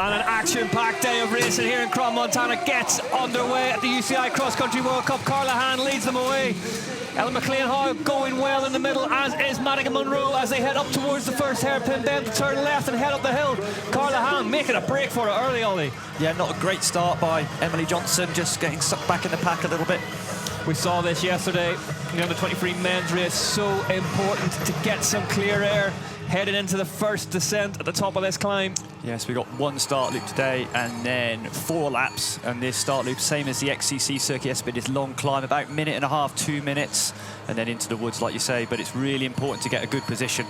And an action-packed day of racing here in Crom, Montana gets underway at the UCI Cross Country World Cup. Carla Hann leads them away. Ellen McLean-Howe going well in the middle, as is Madigan Munro as they head up towards the first hairpin bend to turn left and head up the hill. Carla Hann making a break for it early, Ollie. Yeah, not a great start by Emily Johnson, just getting sucked back in the pack a little bit. We saw this yesterday in the under-23 men's race. So important to get some clear air heading into the first descent at the top of this climb. Yes, we got one start loop today and then 4 laps. And this start loop, same as the XCC circuit yesterday, this long climb, about 1.5 minutes, 2 minutes, and then into the woods, like you say. But it's really important to get a good position.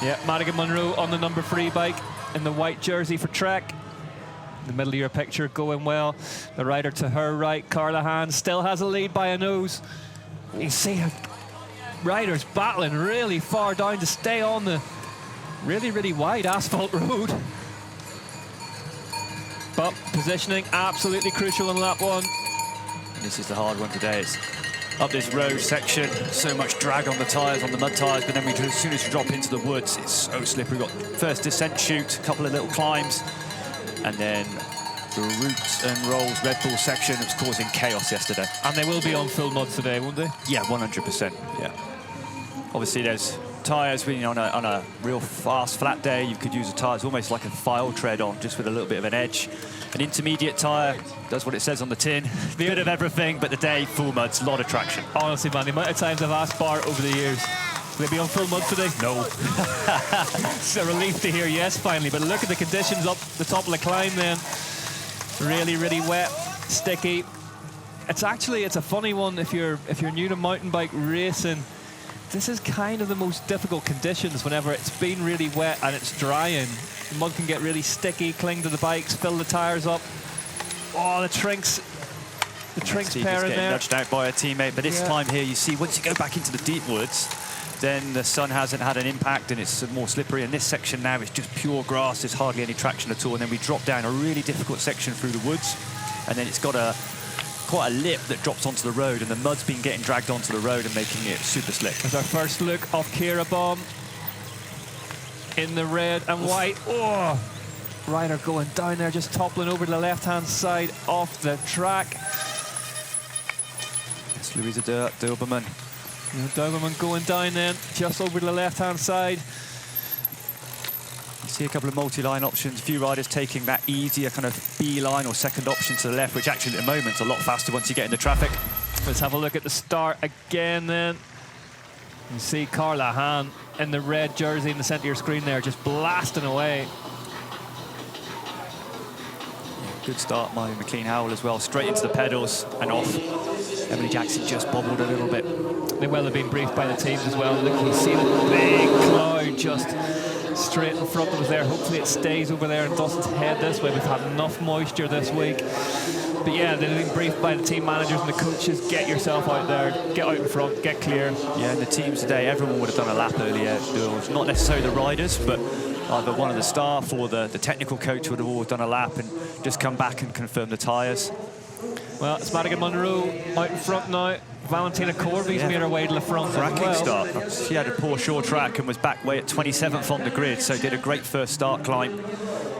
Yeah, Madigan Munro on the number 3 bike in the white jersey for Trek. In the middle of your picture, going well. The rider to her right, Carla Hann, still has a lead by a nose. You see her riders battling really far down to stay on the really wide asphalt road. But positioning absolutely crucial in lap 1. This is the hard one today. It's up this road section, so much drag on the tyres, on the mud tyres, but then as soon as you drop into the woods, it's so slippery. We've got first descent chute, a couple of little climbs, and then the roots and rolls Red Bull section that was causing chaos yesterday. And they will be on full mud today, won't they? Yeah, 100%. Yeah. Obviously, there's tyres on a real fast, flat day. You could use a tyre, it's almost like a file tread on, just with a little bit of an edge. An intermediate tyre does what it says on the tin. A bit of everything, but the day, full mud's a lot of traction. Honestly, man, the amount of times I've asked Bart over the years, will they be on full mud today? No. It's a relief to hear yes, finally. But look at the conditions up the top of the climb then. Really wet, sticky. It's a funny one if you're new to mountain bike racing. This is kind of the most difficult conditions whenever it's been really wet and it's drying. The mud can get really sticky, cling to the bikes, fill the tyres up. Oh, the Trinks pair in there. Nudged out by a teammate, but this time here, you see, once you go back into the deep woods, then the sun hasn't had an impact and it's more slippery. And this section now is just pure grass. There's hardly any traction at all. And then we drop down a really difficult section through the woods. And then it's got quite a lip that drops onto the road, and the mud's been getting dragged onto the road and making it super slick. There's our first look of Kira Baum in the red and white. Oh, rider going down there, just toppling over to the left-hand side off the track. It's Louisa Doberman. Doberman going down then, just over to the left-hand side. You see a couple of multi-line options, a few riders taking that easier kind of B-line or second option to the left, which actually at the moment is a lot faster once you get into traffic. Let's have a look at the start again then. You see Carla Hann in the red jersey in the centre of your screen there, just blasting away. Good start by McLean-Howell as well, straight into the pedals and off. Emily Jackson just bobbled a little bit. They will have been briefed by the teams as well. Look, you see the big cloud just straight in front of us there. Hopefully it stays over there and doesn't head this way. We've had enough moisture this week. But yeah, they've been briefed by the team managers and the coaches. Get yourself out there, get out in front, get clear. Yeah, and the teams today, everyone would have done a lap earlier. Not necessarily the riders, but either one of the staff or the technical coach would have all done a lap and just come back and confirm the tyres. Well, it's Madigan Munro out in front now. Valentina Corby's made her way to the front. Cracking start. She had a poor short track and was back way at 27th on the grid, so did a great first start climb.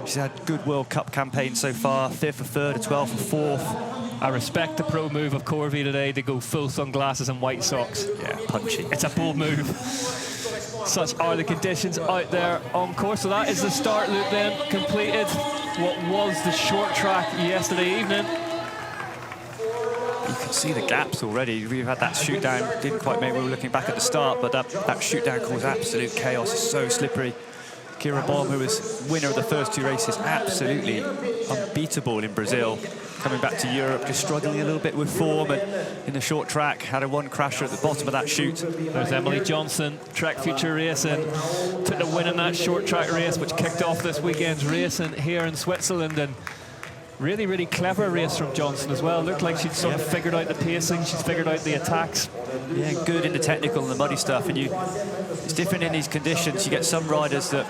She's had good World Cup campaign so far, 5th for 3rd, 12th for 4th. I respect the pro move of Corby today to go full sunglasses and white socks. Yeah, punchy. It's a bold move. Such are the conditions out there on course. So that is the start loop then completed. What was the short track yesterday evening. You can see the gaps already. We've had that shoot down, didn't quite make, we were looking back at the start, but that shoot down caused absolute chaos. It's so slippery. Kira Baum, who was winner of the first 2 races, absolutely unbeatable in Brazil. Coming back to Europe, just struggling a little bit with form, and in the short track, had a 1 crasher at the bottom of that chute. There's Emily Johnson, Trek Future Racing, took the win in that short track race, which kicked off this weekend's racing here in Switzerland. And really clever race from Johnson as well. Looked like she'd sort of figured out the pacing, she's figured out the attacks. Yeah, good in the technical and the muddy stuff. And it's different in these conditions. You get some riders that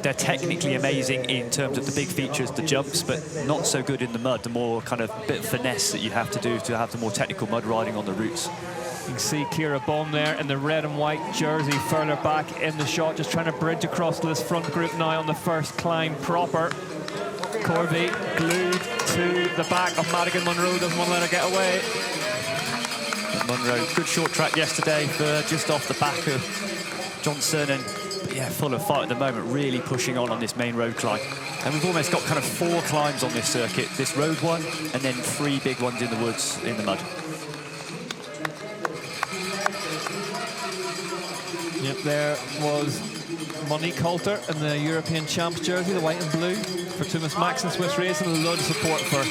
they're technically amazing in terms of the big features, the jumps, but not so good in the mud. The more kind of bit of finesse that you have to do to have the more technical mud riding on the routes. You can see Ciara Baum there in the red and white jersey, further back in the shot, just trying to bridge across to this front group now on the first climb proper. Corby glued to the back of Madigan Munro, doesn't want to let her get away. Munro, good short track yesterday for just off the back of Johnson, and yeah, full of fight at the moment, really pushing on this main road climb. And we've almost got kind of 4 climbs on this circuit, this road one, and then 3 big ones in the woods, in the mud. Yep, there was Monique Halter in the European Champs jersey, the white and blue, for Thomas Maxson Swiss Racing. A lot of support for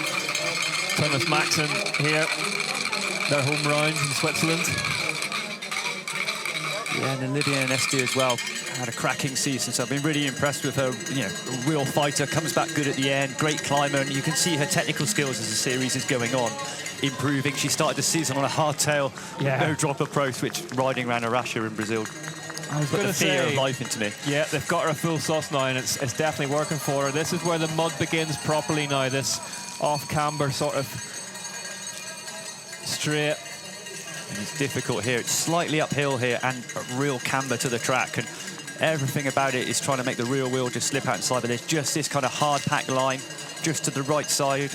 Thomas Maxson here. Their home rounds in Switzerland. Yeah, and Olivia Nesti as well had a cracking season, so I've been really impressed with her. You know, a real fighter, comes back good at the end, great climber, and you can see her technical skills as the series is going on improving. She started the season on a hardtail, no drop approach, which riding around Arasha in Brazil. I was going to say, fear of life into me. Yeah, they've got her a full sauce now, and it's definitely working for her. This is where the mud begins properly now, this off-camber sort of straight. And it's difficult here. It's slightly uphill here and a real camber to the track, and everything about it is trying to make the rear wheel just slip outside, but there's just this kind of hard pack line just to the right side.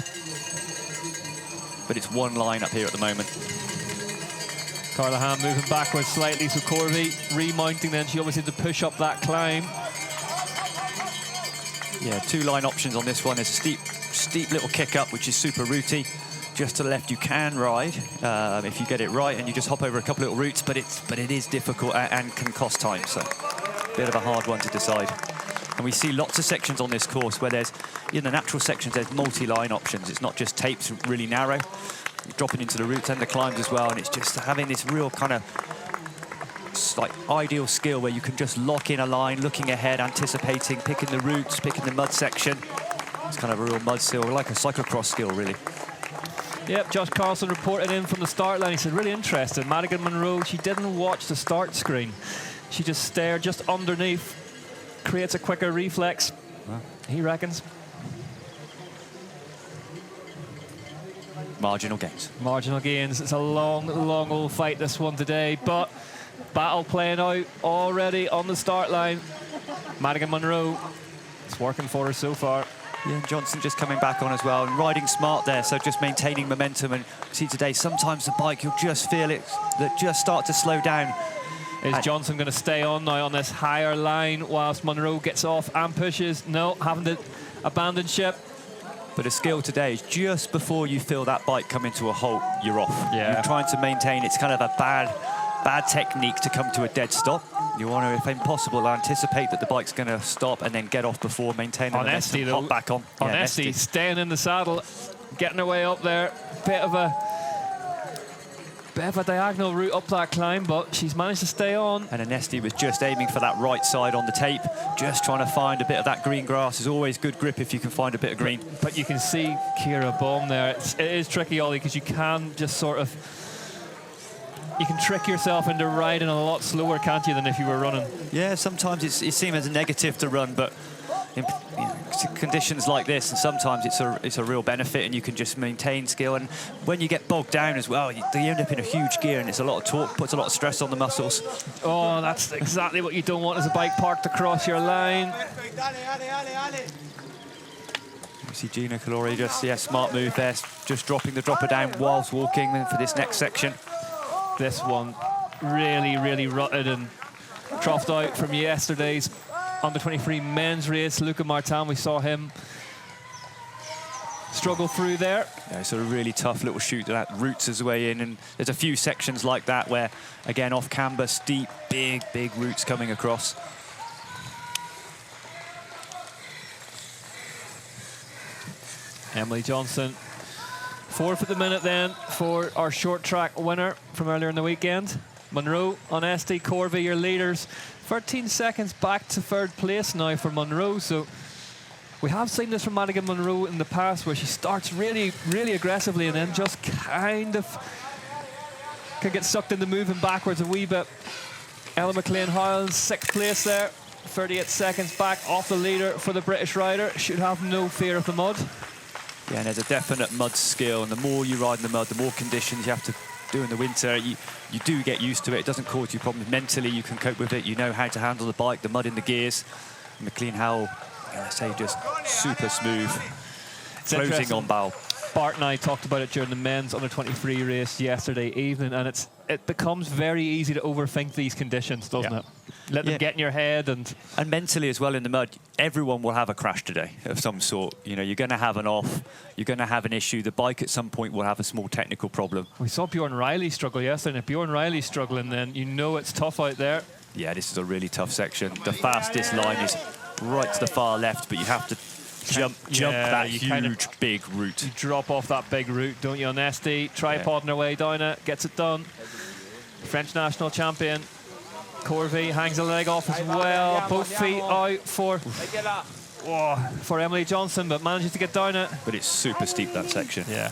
But it's one line up here at the moment. Carla Ham moving backwards slightly, so Corby remounting then. She obviously had to push up that climb. Yeah, 2 line options on this one. There's a steep little kick up, which is super rooty. Just to the left you can ride if you get it right, and you just hop over a couple little routes, but it is difficult and can cost time, so a bit of a hard one to decide. And we see lots of sections on this course where there's, in the natural sections, there's multi-line options. It's not just tapes really narrow, dropping into the routes and the climbs as well, and it's just having this real kind of like ideal skill where you can just lock in a line, looking ahead, anticipating, picking the routes, picking the mud section. It's kind of a real mud skill, like a cyclocross skill, really. Yep, Josh Carlson reported in from the start line. He said, really interested. Madigan Munro, she didn't watch the start screen. She just stared just underneath, creates a quicker reflex, he reckons. Marginal gains. Marginal gains. It's a long, long old fight, this one today, but battle playing out already on the start line. Madigan Munro, it's working for her so far. Yeah, Johnson just coming back on as well and riding smart there, so just maintaining momentum. And see today, sometimes the bike, you'll just feel it, that just start to slow down. Is Johnson going to stay on now on this higher line whilst Munro gets off and pushes? No, having to abandon ship. But a skill today is just before you feel that bike come into a halt, you're off. Yeah. You're trying to maintain, it's kind of a bad technique to come to a dead stop. You want to, if impossible, anticipate that the bike's going to stop and then get off before maintaining the momentum, hop back on. On Esty, staying in the saddle, getting her way up there. Bit of a diagonal route up that climb, but she's managed to stay on. And Anesti was just aiming for that right side on the tape, just trying to find a bit of that green grass. Is always good grip if you can find a bit of green. But you can see Ciara Baum there. It is tricky, Ollie, because you can just sort of, you can trick yourself into riding a lot slower, can't you, than if you were running? Yeah, sometimes it seems as a negative to run, but in conditions like this, and sometimes it's a real benefit, and you can just maintain skill. And when you get bogged down as well, you end up in a huge gear, and it's a lot of torque, puts a lot of stress on the muscles. Oh, that's exactly what you don't want as a bike parked across your line. You see Gina Calori just, smart move there, just dropping the dropper down whilst walking for this next section. This one really, really rutted and troughed out from yesterday's under-23 men's race. Luca Martin, we saw him struggle through there. Yeah, it's a really tough little shoot that roots his way in, and there's a few sections like that where, again, off camber, steep, big roots coming across. Emily Johnson, fourth at the minute then for our short track winner from earlier in the weekend. Munro, Onesti, Corvey, your leaders. 13 seconds back to third place now for Munro. So we have seen this from Madigan Munro in the past, where she starts really, really aggressively and then just kind of can get sucked into moving backwards a wee bit. Ella McLean-Howell, sixth place there. 38 seconds back off the leader for the British rider. Should have no fear of the mud. Yeah, and there's a definite mud skill, and the more you ride in the mud, the more conditions you have to doing the winter, you do get used to it. It doesn't cause you problems. Mentally, you can cope with it. You know how to handle the bike, the mud in the gears. McLean Howell, I say, just super smooth. It's closing on bow. Bart and I talked about it during the men's under-23 race yesterday evening, and it becomes very easy to overthink these conditions, doesn't it? Let them get in your head. And mentally as well in the mud, everyone will have a crash today of some sort. You know, you're going to have an off, you're going to have an issue. The bike at some point will have a small technical problem. We saw Bjorn Riley struggle yesterday, and if Bjorn Riley's struggling, then you know it's tough out there. Yeah, this is a really tough section. The fastest line is right to the far left, but you have to jump that huge, big route. You drop off that big route, don't you, on SD? Tripod on their way down it, gets it done. French national champion Corvey hangs a leg off as well. Both feet out for Emily Johnson, but manages to get down it. But it's super steep, that section. Yeah.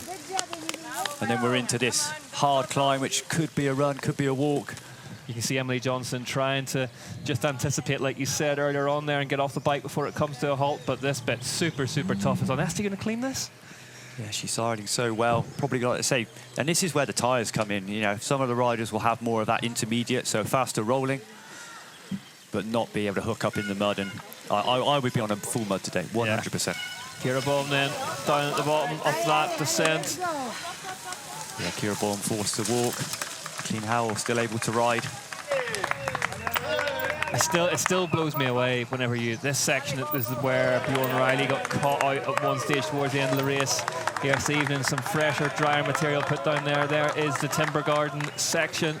And then we're into this hard climb, which could be a run, could be a walk. You can see Emily Johnson trying to just anticipate, like you said earlier on there, and get off the bike before it comes to a halt. But this bit super, super tough. Is Onesti going to clean this? Yeah, she's riding so well. Probably got to say, and this is where the tyres come in. You know, some of the riders will have more of that intermediate, so faster rolling, but not be able to hook up in the mud. And I would be on a full mud today, 100%. Yeah. Kira Baum then down at the bottom of that descent. Yeah, Kira Baum forced to walk. McLean Howell still able to ride. It still blows me away whenever this section is where Bjorn Riley got caught out at one stage towards the end of the race. Here this evening, some fresher, drier material put down there. There is the Timber Garden section.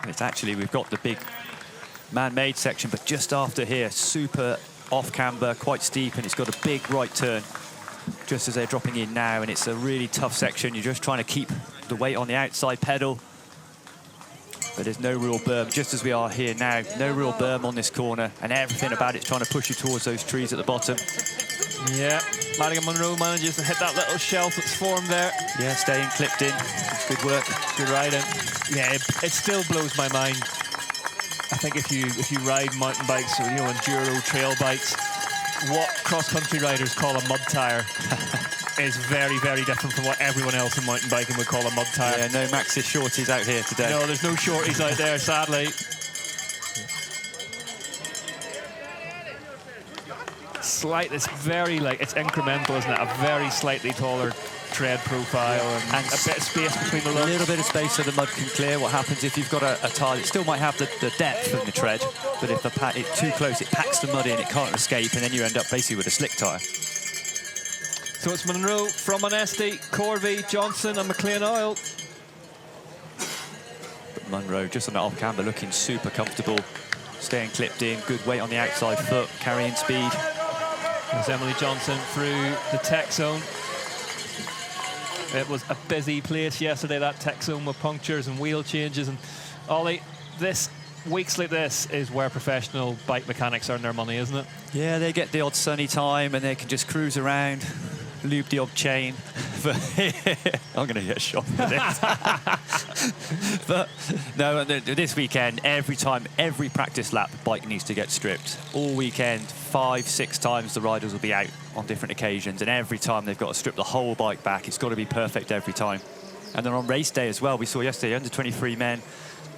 It's actually, we've got the big man-made section, but just after here, super off camber, quite steep, and it's got a big right turn just as they're dropping in now, and it's a really tough section. You're just trying to keep the weight on the outside pedal, but there's no real berm, just as we are here now. No real berm on this corner, and everything about it's trying to push you towards those trees at the bottom. Yeah, Madigan Monroe manages to hit that little shelf that's formed there. Yeah, staying clipped in. It's good work. Good riding. Yeah, it still blows my mind. I think if you ride mountain bikes or, you know, enduro trail bikes, what cross-country riders call a mud tire is very, very different from what everyone else in mountain biking would call a mud tire. Yeah, no Maxis shorties out here today. No, there's no shorties out there, sadly. It's very, like, it's incremental, isn't it? A very slightly taller tread profile and a bit of space between the lumps. A little bit of space so the mud can clear. What happens if you've got a tire that still might have the depth of the tread, but if it's too close, it packs the mud in, it can't escape, and then you end up basically with a slick tire. So it's Monroe from Onesti, Corvey, Johnson and McLean Oil. But Monroe just on that off camber looking super comfortable, staying clipped in, good weight on the outside foot, carrying speed. There's Emily Johnson through the tech zone. It was a busy place yesterday, that tech zone, with punctures and wheel changes. And Ollie, weeks like this is where professional bike mechanics earn their money, isn't it? Yeah, they get the odd sunny time and they can just cruise around, lube the odd chain. I'm going to get shot for this. But no, this weekend, every practice lap, bike needs to get stripped. All weekend, 5-6 times the riders will be out on different occasions, and every time they've got to strip the whole bike back. It's got to be perfect every time. And then on race day as well, we saw yesterday, under-23 men,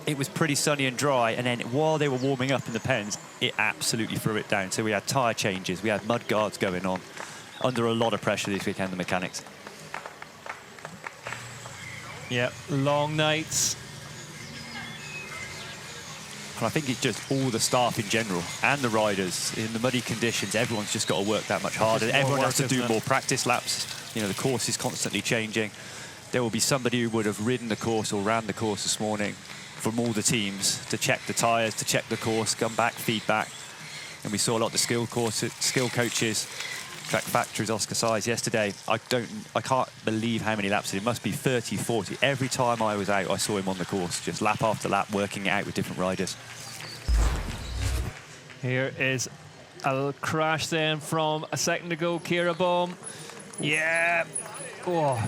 it was pretty sunny and dry, and then while they were warming up in the pens, it absolutely threw it down. So we had tyre changes, we had mud guards going on, under a lot of pressure this weekend, the mechanics. Yeah, long nights. And I think it's just all the staff in general and the riders in the muddy conditions. Everyone's just got to work that much harder. Everyone has to do more practice laps. You know, the course is constantly changing. There will be somebody who would have ridden the course or ran the course this morning from all the teams to check the tyres, to check the course, come back, feedback. And we saw a lot of the skill coaches, track factories, Oscar Size yesterday. I can't believe how many laps it must be 30, 40. Every time I was out, I saw him on the course, just lap after lap, working it out with different riders. Here is a crash then from a second ago, Kira Baum. Yeah. Oh.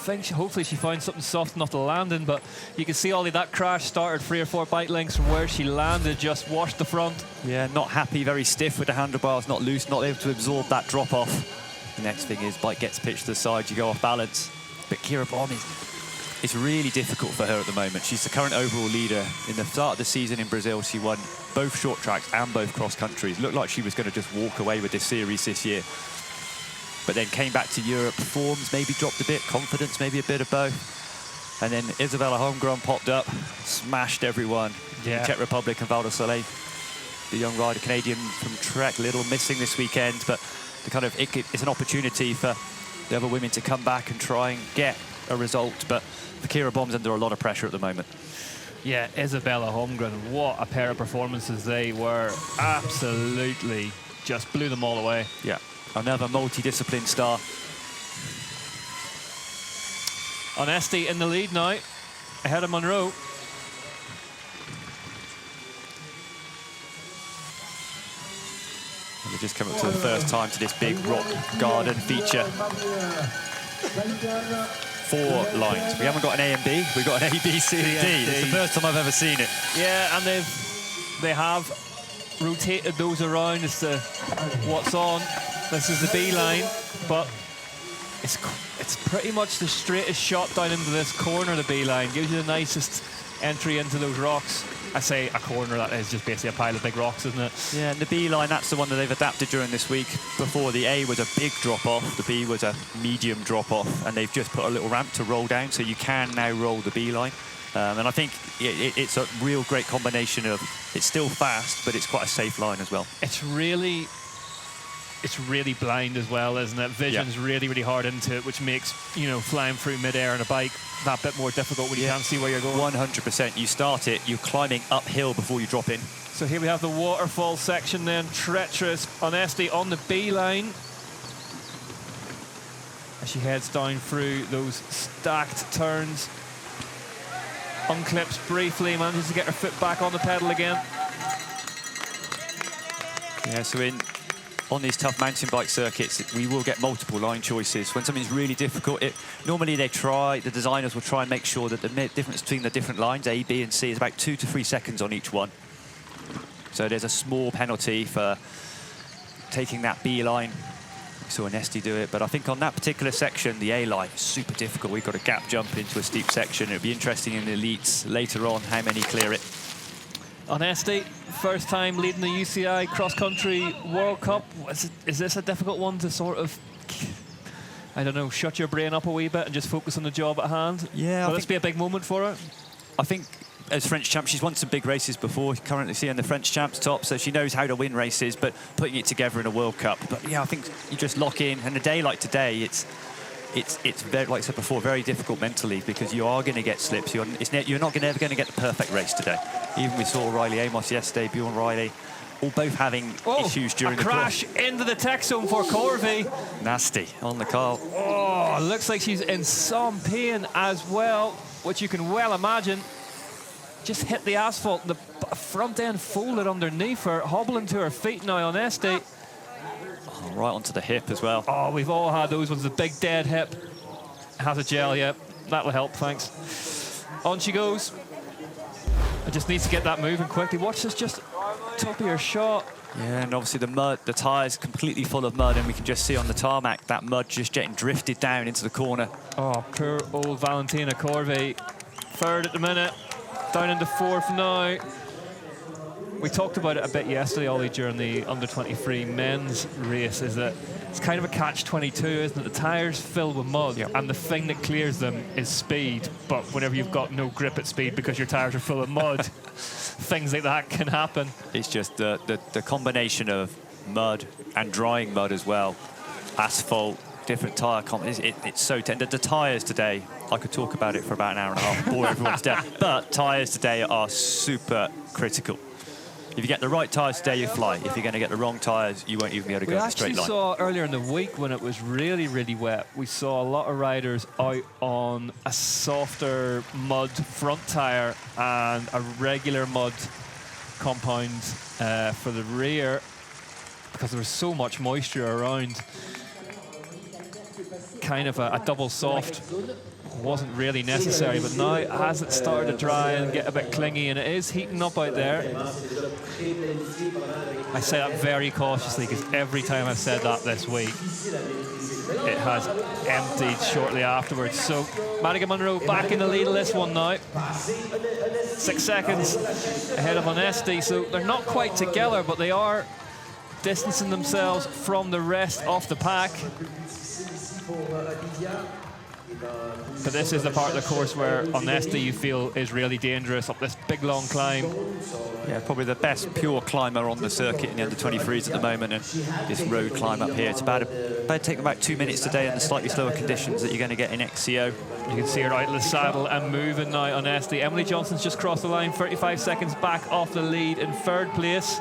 Hopefully she finds something soft enough to land in, but you can see Ollie, that crash started 3 or 4 bike lengths from where she landed, just washed the front. Yeah, not happy, very stiff with the handlebars, not loose, not able to absorb that drop off. The next thing is bike gets pitched to the side, you go off balance. But Kira Baum it's really difficult for her at the moment. She's the current overall leader. In the start of the season in Brazil, she won both short tracks and both cross countries. Looked like she was going to just walk away with this series this year. But then came back to Europe, forms maybe dropped a bit, confidence maybe a bit of both. And then Isabella Holmgren popped up, smashed everyone. Yeah. Czech Republic and Val de Soleil. The young rider, Canadian from Trek, little missing this weekend, but the kind of it's an opportunity for the other women to come back and try and get a result. But the Kira Baum's under a lot of pressure at the moment. Yeah, Isabella Holmgren, what a pair of performances they were. Absolutely just blew them all away. Yeah, another multidiscipline star. Onesti in the lead now, ahead of Monroe. We're just coming up to the first time to this big rock garden feature. 4 lines. We haven't got an A and B, we've got an A, B, C, and D. It's the first time I've ever seen it. Yeah, and they have rotated those around as to what's on. This is the B line, but it's pretty much the straightest shot down into this corner, the B line. Gives you the nicest entry into those rocks. I say a corner, that is just basically a pile of big rocks, isn't it? Yeah, and the B line, that's the one that they've adapted during this week. Before, the A was a big drop-off, the B was a medium drop-off, and they've just put a little ramp to roll down, so you can now roll the B line. And I think it's a real great combination of, it's still fast, but it's quite a safe line as well. It's really blind as well, isn't it? Vision's really, really hard into it, which makes, you know, flying through midair on a bike that bit more difficult when you can't see where you're going. 100%. You start it, you're climbing uphill before you drop in. So here we have the waterfall section then, treacherous. Onesti on the B line. As she heads down through those stacked turns. Unclips briefly, manages to get her foot back on the pedal again. Yeah, so on these tough mountain bike circuits, we will get multiple line choices. When something's really difficult, normally the designers will try and make sure that the difference between the different lines, A, B, and C, is about 2 to 3 seconds on each one. So there's a small penalty for taking that B line. We saw Onesti do it, but I think on that particular section, the A line is super difficult. We've got a gap jump into a steep section. It'll be interesting in the elites later on how many clear it. Onesti, first time leading the UCI cross-country World Cup. Is this a difficult one to sort of, I don't know, shut your brain up a wee bit and just focus on the job at hand? Yeah. Will this be a big moment for her? I think as French champ, she's won some big races before, currently seeing the French champs top, so she knows how to win races, but putting it together in a World Cup. But yeah, I think you just lock in, and a day like today, it's very, like I said before, very difficult mentally, because you are going to get slips. You're not ever going to get the perfect race today. Even we saw Riley Amos yesterday, Bjorn Riley, all both having issues during the crash into the tech zone for Corvey. Nasty on the car. Oh, looks like she's in some pain as well, which you can well imagine. Just hit the asphalt, the front end folded underneath her, hobbling to her feet now on Onesti. Oh, right onto the hip as well. Oh, we've all had those ones, the big dead hip. Has a gel, yeah. That'll help, thanks. On she goes. I just need to get that moving quickly. Watch this, just top of your shot. Yeah, and obviously the mud, the tyres completely full of mud, and we can just see on the tarmac that mud just getting drifted down into the corner. Oh, poor old Valentina Corvey. Third at the minute, down into fourth now. We talked about it a bit yesterday, Ollie, during the under-23 men's race, is that it's kind of a catch-22, isn't it? The tyres fill with mud, and the thing that clears them is speed. But whenever you've got no grip at speed because your tyres are full of mud, things like that can happen. It's just the combination of mud and drying mud as well, asphalt, different tyre it's so tender. The tyres today, I could talk about it for about an hour and a half, bore everyone to death. But tyres today are super critical. If you get the right tyres today, you fly. If you're going to get the wrong tyres, you won't even be able to go in a straight line. We actually saw earlier in the week, when it was really, really wet, we saw a lot of riders out on a softer mud front tyre and a regular mud compound for the rear, because there was so much moisture around. Kind of a double soft wasn't really necessary, but now as it started to dry and get a bit clingy, and it is heating up out there, I say that very cautiously, because every time I've said that this week, it has emptied shortly afterwards. So Madigan Munro back in the lead of this one now. 6 seconds ahead of Onesti, so they're not quite together, but they are distancing themselves from the rest of the pack. But this is the part of the course where Onesti, you feel, is really dangerous up this big long climb. Yeah, probably the best pure climber on the circuit in the under-23s at the moment, and this road climb up here, it's about take about 2 minutes today in the slightly slower conditions that you're going to get in XCO. You can see her out of the saddle and moving now, Onesti. Emily Johnson's just crossed the line, 35 seconds back off the lead in 3rd place.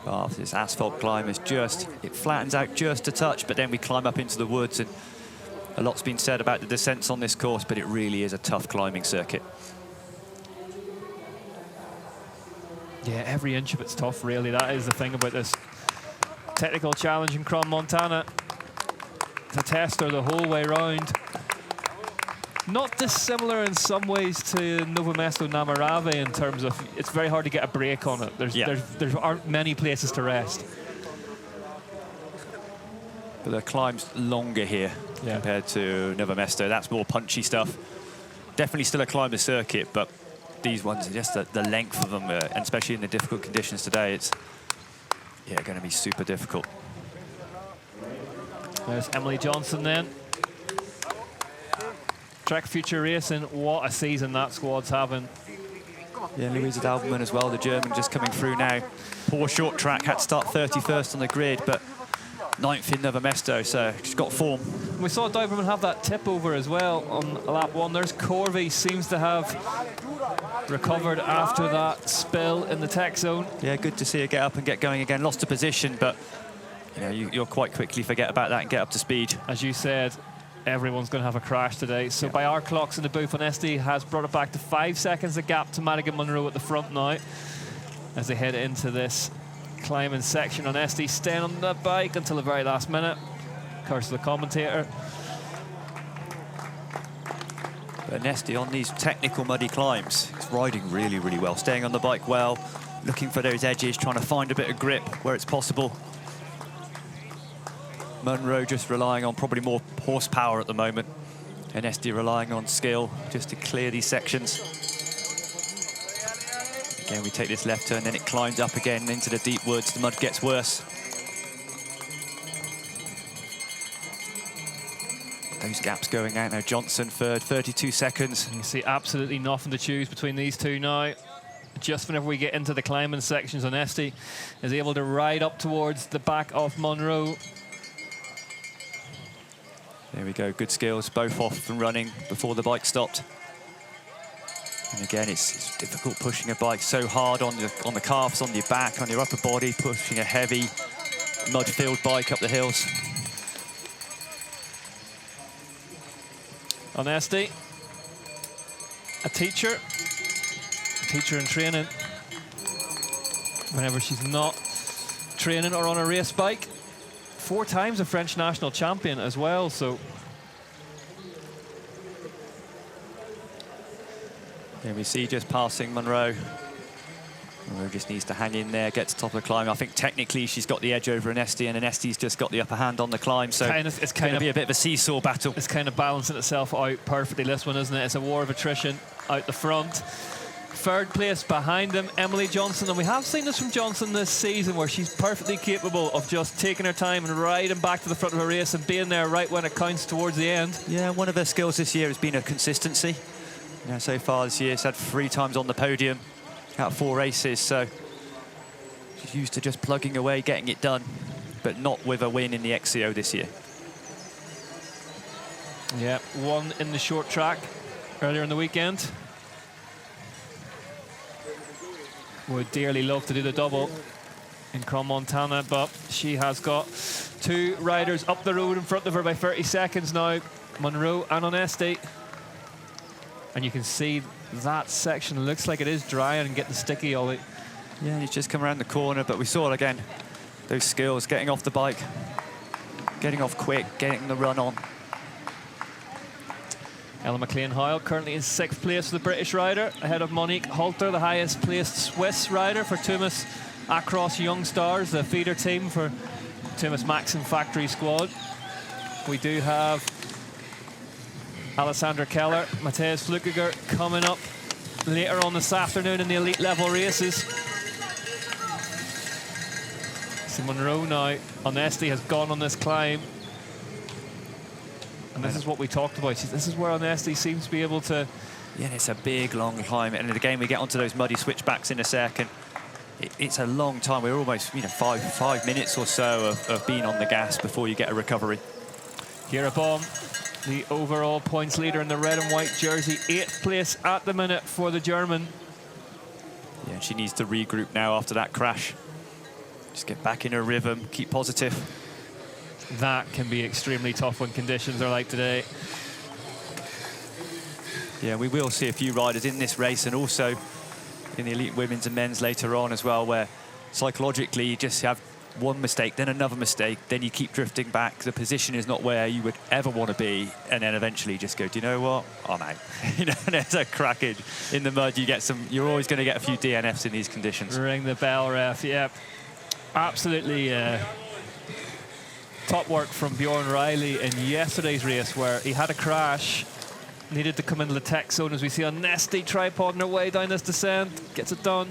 Oh, this asphalt climb is it flattens out just a touch, but then we climb up into the woods, and a lot's been said about the descents on this course, but it really is a tough climbing circuit. Yeah, every inch of it's tough, really. That is the thing about this technical challenge in Crom Montana. To test her the whole way round. Not dissimilar in some ways to Novo Mesto Namarave in terms of it's very hard to get a break on it. There aren't many places to rest. But the climb's longer here compared to Novo Mesto. That's more punchy stuff. Definitely still a climber circuit, but these ones, just the length of them, and especially in the difficult conditions today, it's going to be super difficult. There's Emily Johnson then. Trek Future Racing, what a season that squad's having. Yeah, Louisa Dalberman as well, the German, just coming through now. Poor short track, had to start 31st on the grid, but 9th in Novo Mesto, so she's got form. We saw Dalberman have that tip over as well on lap 1. There's Corvey, seems to have recovered after that spill in the tech zone. Yeah, good to see her get up and get going again. Lost a position, but you'll quite quickly forget about that and get up to speed. As you said, everyone's going to have a crash today. So by our clocks in the booth, Onesti has brought it back to 5 seconds, a gap to Madigan Munro at the front now as they head into this climbing section. Onesti staying on the bike until the very last minute. Curse the commentator. But Onesti on these technical muddy climbs, it's riding really, really well, staying on the bike well, looking for those edges, trying to find a bit of grip where it's possible. Munro just relying on probably more horsepower at the moment. Onesti relying on skill just to clear these sections. Again, we take this left turn, then it climbs up again into the deep woods. The mud gets worse. Those gaps going out now. Johnson third, 32 seconds. You see absolutely nothing to choose between these two now. Just whenever we get into the climbing sections, Onesti is able to ride up towards the back of Munro. There we go, good skills, both off and running before the bike stopped. And again, it's difficult pushing a bike so hard on the calves, on your back, on your upper body, pushing a heavy mud-filled bike up the hills. Onesti, a teacher in training. Whenever she's not training or on a race bike. 4 times a French national champion as well, so. Here we see just passing Munro. Munro just needs to hang in there, get to the top of the climb. I think technically she's got the edge over Onesti, and Onesti's just got the upper hand on the climb, so it's going to be a bit of a seesaw battle. It's kind of balancing itself out perfectly, this one, isn't it? It's a war of attrition out the front. 3rd place behind him, Emily Johnson, and we have seen this from Johnson this season where she's perfectly capable of just taking her time and riding back to the front of a race and being there right when it counts towards the end. Yeah, one of her skills this year has been her consistency. So far this year, she's had 3 times on the podium out of 4 races, so she's used to just plugging away, getting it done, but not with a win in the XCO this year. Yeah, 1 in the short track earlier in the weekend. Would dearly love to do the double in Crom Montana, but she has got 2 riders up the road in front of her by 30 seconds now, Munro and Onesti. And you can see that section looks like it is dry and getting sticky, Ollie. Yeah, he's just come around the corner, but we saw it again, those skills, getting off the bike, getting off quick, getting the run on. Ella McLean-Hoyle currently in 6th place for the British rider, ahead of Monique Halter, the highest placed Swiss rider for Tumas Across Young Stars, the feeder team for Thomas Maxim Factory squad. We do have Alessandra Keller, Matthias Flukiger coming up later on this afternoon in the elite level races. See Monroe now on Esty has gone on this climb. And this is what we talked about. This is where Esty seems to be able to... Yeah, it's a big, long climb. And again, we get onto those muddy switchbacks in a second. It's a long time. We're almost, five minutes or so of being on the gas before you get a recovery. Kira Baum, the overall points leader in the red and white jersey, 8th place at the minute for the German. Yeah, she needs to regroup now after that crash. Just get back in her rhythm, keep positive. That can be extremely tough when conditions are like today. Yeah, we will see a few riders in this race and also in the elite women's and men's later on as well, where psychologically you just have one mistake, then another mistake, then you keep drifting back. The position is not where you would ever want to be, and then eventually you just go, do you know what? I'm out. There's a crackage in the mud. You're always going to get a few DNFs in these conditions. Ring the bell, ref. Yeah, absolutely. Top work from Bjorn Riley in yesterday's race, where he had a crash, needed to come into the tech zone, as we see on Nesty tripod on her way down this descent, gets it done.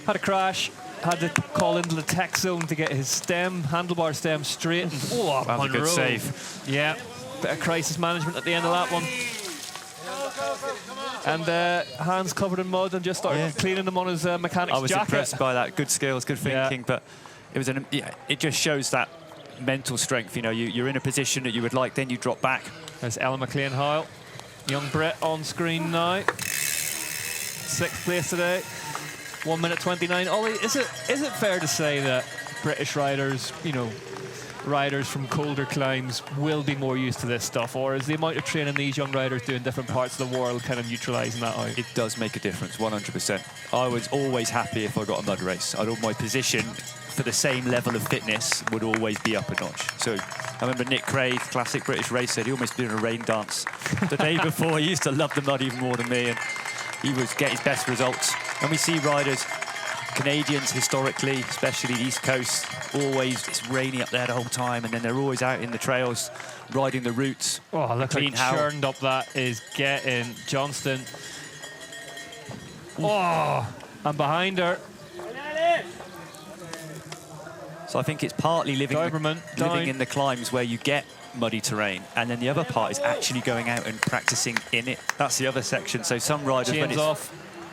Had a crash, had to call into the tech zone to get his handlebar stem straightened. Oh, that was a good save. Yeah, bit of crisis management at the end of that one. And hands covered in mud, and just started cleaning them on his mechanic's jacket. I was impressed by that. Good skills, good thinking, but it was it just shows that mental strength. You're in a position that you would like, then you drop back. There's Ellen McLean-Howell, young Brit on screen now. 6th place today, 1 minute 29. Ollie, is it fair to say that British riders, riders from colder climes will be more used to this stuff, or is the amount of training these young riders do in different parts of the world kind of neutralising that out? It does make a difference, 100%. I was always happy if I got a mud race. My position for the same level of fitness would always be up a notch. So I remember Nick Craig, classic British racer, he almost did a rain dance the day before. He used to love the mud even more than me, and he would get his best results. And we see riders, Canadians historically, especially the East Coast, always, it's rainy up there the whole time, and then they're always out in the trails, riding the routes. Oh, look how churned up that is getting. Johnston. Oh, and behind her. So I think it's partly living in the climbs where you get muddy terrain, and then the other part is actually going out and practicing in it. That's the other section. So some riders...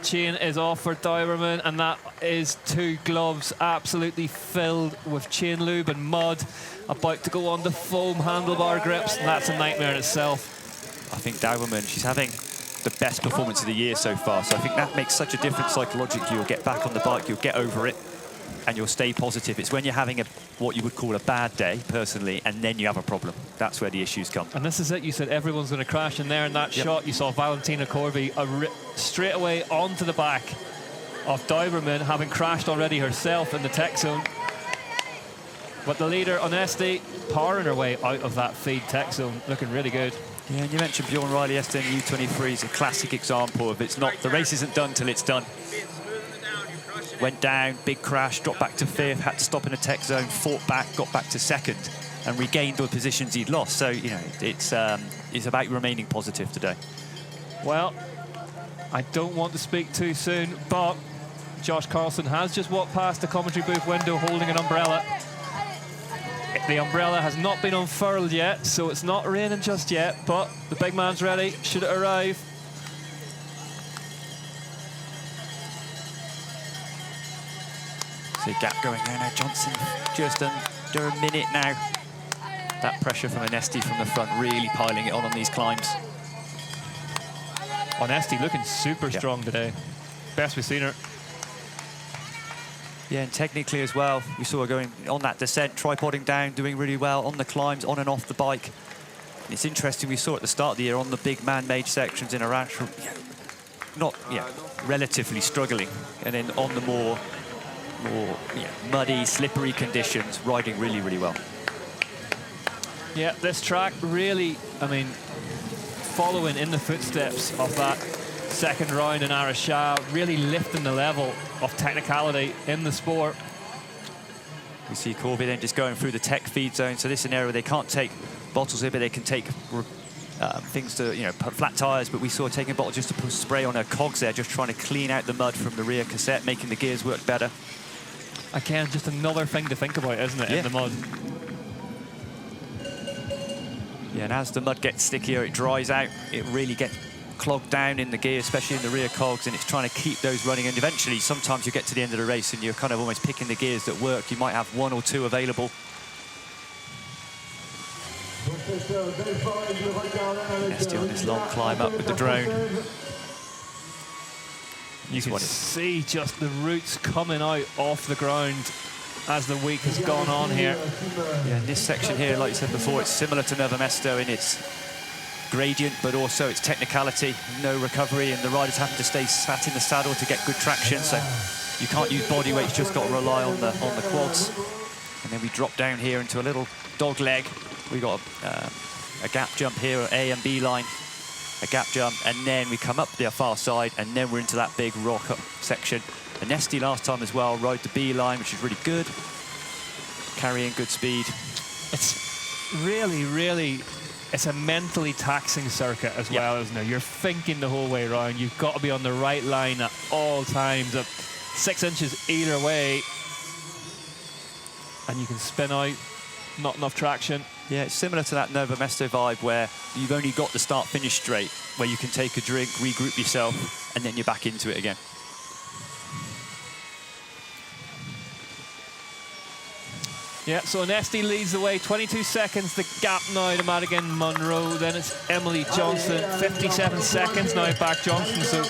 Chain is off for Dyberman, and that is 2 gloves absolutely filled with chain lube and mud, about to go on the foam handlebar grips, and that's a nightmare in itself. I think Dyberman, she's having the best performance of the year so far, so I think that makes such a difference psychologically. You'll get back on the bike, you'll get over it, and you'll stay positive. It's when you're having what you would call a bad day, personally, and then you have a problem. That's where the issues come. And this is it. You said everyone's going to crash, and there in that shot, you saw Valentina Corby straight away onto the back of Dyberman, having crashed already herself in the tech zone. But the leader, Onesti, powering her way out of that feed tech zone, looking really good. Yeah, and you mentioned Bjorn Riley yesterday in U23 is a classic example of the race isn't done till it's done. Went down, big crash, dropped back to 5th, had to stop in a tech zone, fought back, got back to 2nd, and regained the positions he'd lost. So, it's about remaining positive today. Well, I don't want to speak too soon, but Josh Carlson has just walked past the commentary booth window holding an umbrella. The umbrella has not been unfurled yet, so it's not raining just yet, but the big man's ready, should it arrive. So gap going there now. Johnson just under a minute now. That pressure from Onesti from the front, really piling it on these climbs. Onesti looking super strong today. Best we've seen her. Yeah, and technically as well, we saw her going on that descent, tripoding down, doing really well on the climbs, on and off the bike. And it's interesting, we saw at the start of the year on the big man-made sections in Iraq, relatively struggling, and then on the more muddy, slippery conditions, riding really, really well. Yeah, this track really, following in the footsteps of that second round in Arashah, really lifting the level of technicality in the sport. We see Corby then just going through the tech feed zone. So this is an area where they can't take bottles here, but they can take things to, put flat tires. But we saw taking a bottle just to put spray on her cogs there, just trying to clean out the mud from the rear cassette, making the gears work better. Again, just another thing to think about, isn't it, in the mud? Yeah, and as the mud gets stickier, it dries out. It really gets clogged down in the gear, especially in the rear cogs, and it's trying to keep those running. And eventually, sometimes you get to the end of the race and you're kind of almost picking the gears that work. You might have one or two available. Esty on this long climb up with the drone. You can see just the roots coming out off the ground as the week has gone on here. Yeah, and this section here, like you said before, it's similar to Nova Mesto in its gradient, but also its technicality, no recovery, and the riders have to stay sat in the saddle to get good traction, so you can't use body weight, you've just got to rely on the quads. And then we drop down here into a little dog leg. We got a gap jump here, an A and B line, a gap jump, and then we come up the far side, and then we're into that big rock up section. And Esty last time as well rode the B line, which is really good, carrying good speed. It's really, it's a mentally taxing circuit as well, isn't it? You're thinking the whole way around. You've got to be on the right line at all times, at 6 inches either way, and you can spin out, not enough traction. Yeah, it's similar to that Nova Mesto vibe where you've only got the start-finish straight, where you can take a drink, regroup yourself, and then you're back into it again. Yeah, so Esty leads the way, 22 seconds, the gap now to Madigan Munro, then it's Emily Johnson, 57 seconds now back Johnson, so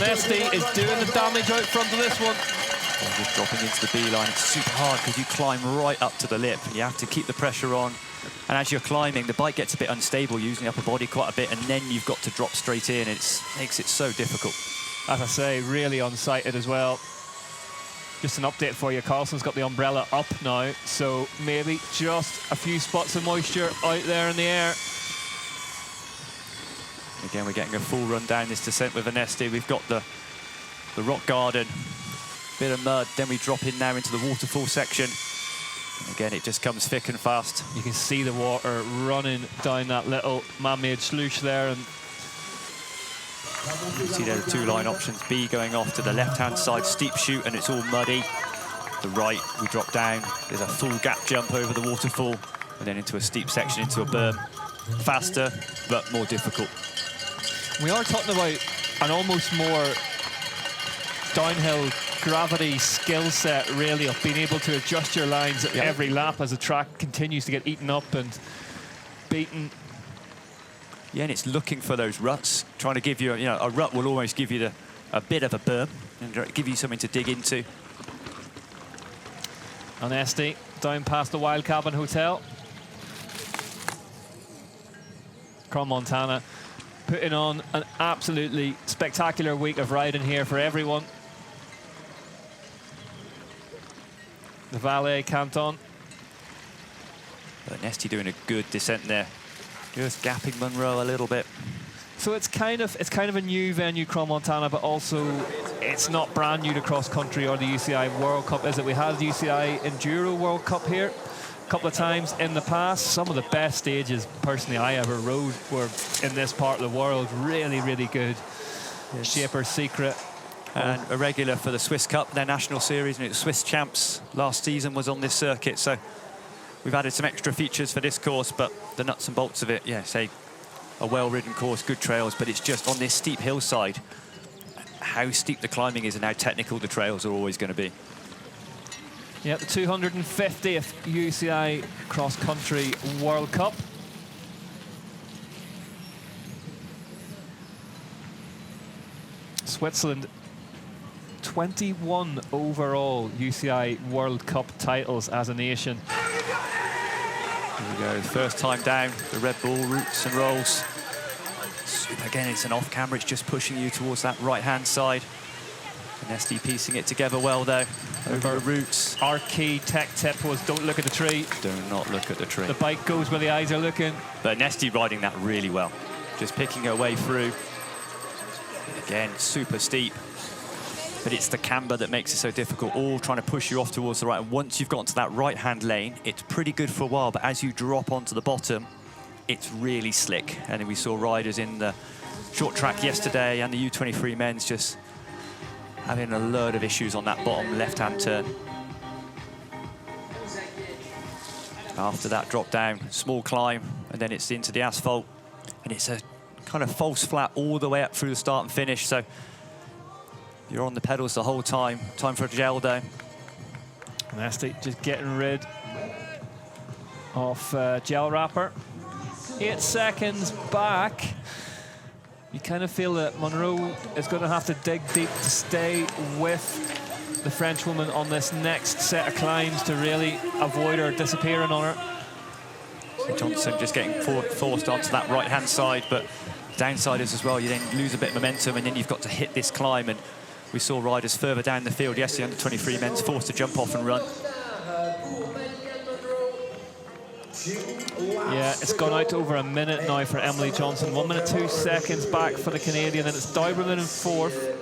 Esty is doing the damage out front of this one. And just dropping into the B line, it's super hard because you climb right up to the lip, and you have to keep the pressure on, and as you're climbing, the bike gets a bit unstable, using the upper body quite a bit, and then you've got to drop straight in, it makes it so difficult. As I say, really unsighted as well. Just an update for you, Carlson's got the umbrella up now, so maybe just a few spots of moisture out there in the air. Again, we're getting a full run down this descent with Esty. We've got the rock garden, bit of mud, then we drop in now into the waterfall section. And again, it just comes thick and fast. You can see the water running down that little man-made sluice there, and you see there are two line options, B going off to the left-hand side, steep chute, and it's all muddy. The right, we drop down, there's a full gap jump over the waterfall, and then into a steep section, into a berm. Faster, but more difficult. We are talking about an almost more downhill gravity skill set, really, of being able to adjust your lines at every lap as the track continues to get eaten up and beaten. Yeah, and it's looking for those ruts, trying to give you, a rut will almost give you a bit of a berm and give you something to dig into. And Esty down past the Wild Cabin Hotel. Crom Montana putting on an absolutely spectacular week of riding here for everyone. The Valet Canton. But Esty doing a good descent there. Just gapping Munro a little bit. So it's kind of a new venue, Crom Montana, but also it's not brand new to cross country or the UCI World Cup, is it? We had the UCI Enduro World Cup here a couple of times in the past. Some of the best stages, personally, I ever rode were in this part of the world. Really, really good. Yes. Shaper's Secret. And a regular for the Swiss Cup, their national series, and it was Swiss champs last season was on this circuit. So we've added some extra features for this course, but the nuts and bolts of it, yeah, say a well-ridden course, good trails, but it's just on this steep hillside. How steep the climbing is and how technical the trails are always going to be. Yeah, the 250th UCI Cross Country World Cup. Switzerland, 21 overall UCI World Cup titles as a nation. Here we go, first time down the Red Bull roots and rolls. Again, it's an off camera, it's just pushing you towards that right-hand side. And Esty piecing it together well, though, over the roots. Our key tech tip was don't look at the tree. Do not look at the tree. The bike goes where the eyes are looking. But Esty riding that really well, just picking her way through. Again, super steep. But it's the camber that makes it so difficult, all trying to push you off towards the right. And once you've gotten to that right-hand lane, it's pretty good for a while, but as you drop onto the bottom, it's really slick. And we saw riders in the short track yesterday and the U23 men's just having a load of issues on that bottom left-hand turn. After that drop down, small climb, and then it's into the asphalt. And it's a kind of false flat all the way up through the start and finish. So you're on the pedals the whole time. Time for a gel down. Nasty, just getting rid of gel wrapper. 8 seconds back. You kind of feel that Monroe is going to have to dig deep to stay with the Frenchwoman on this next set of climbs to really avoid her disappearing on her. So Johnson just getting forced onto that right-hand side, but downside is as well, you then lose a bit of momentum and then you've got to hit this climb. And we saw riders further down the field yesterday, under 23 men's, forced to jump off and run. Yeah, it's gone out to over a minute now for Emily Johnson. 1 minute 2 seconds back for the Canadian, and it's Dauberman in 4th.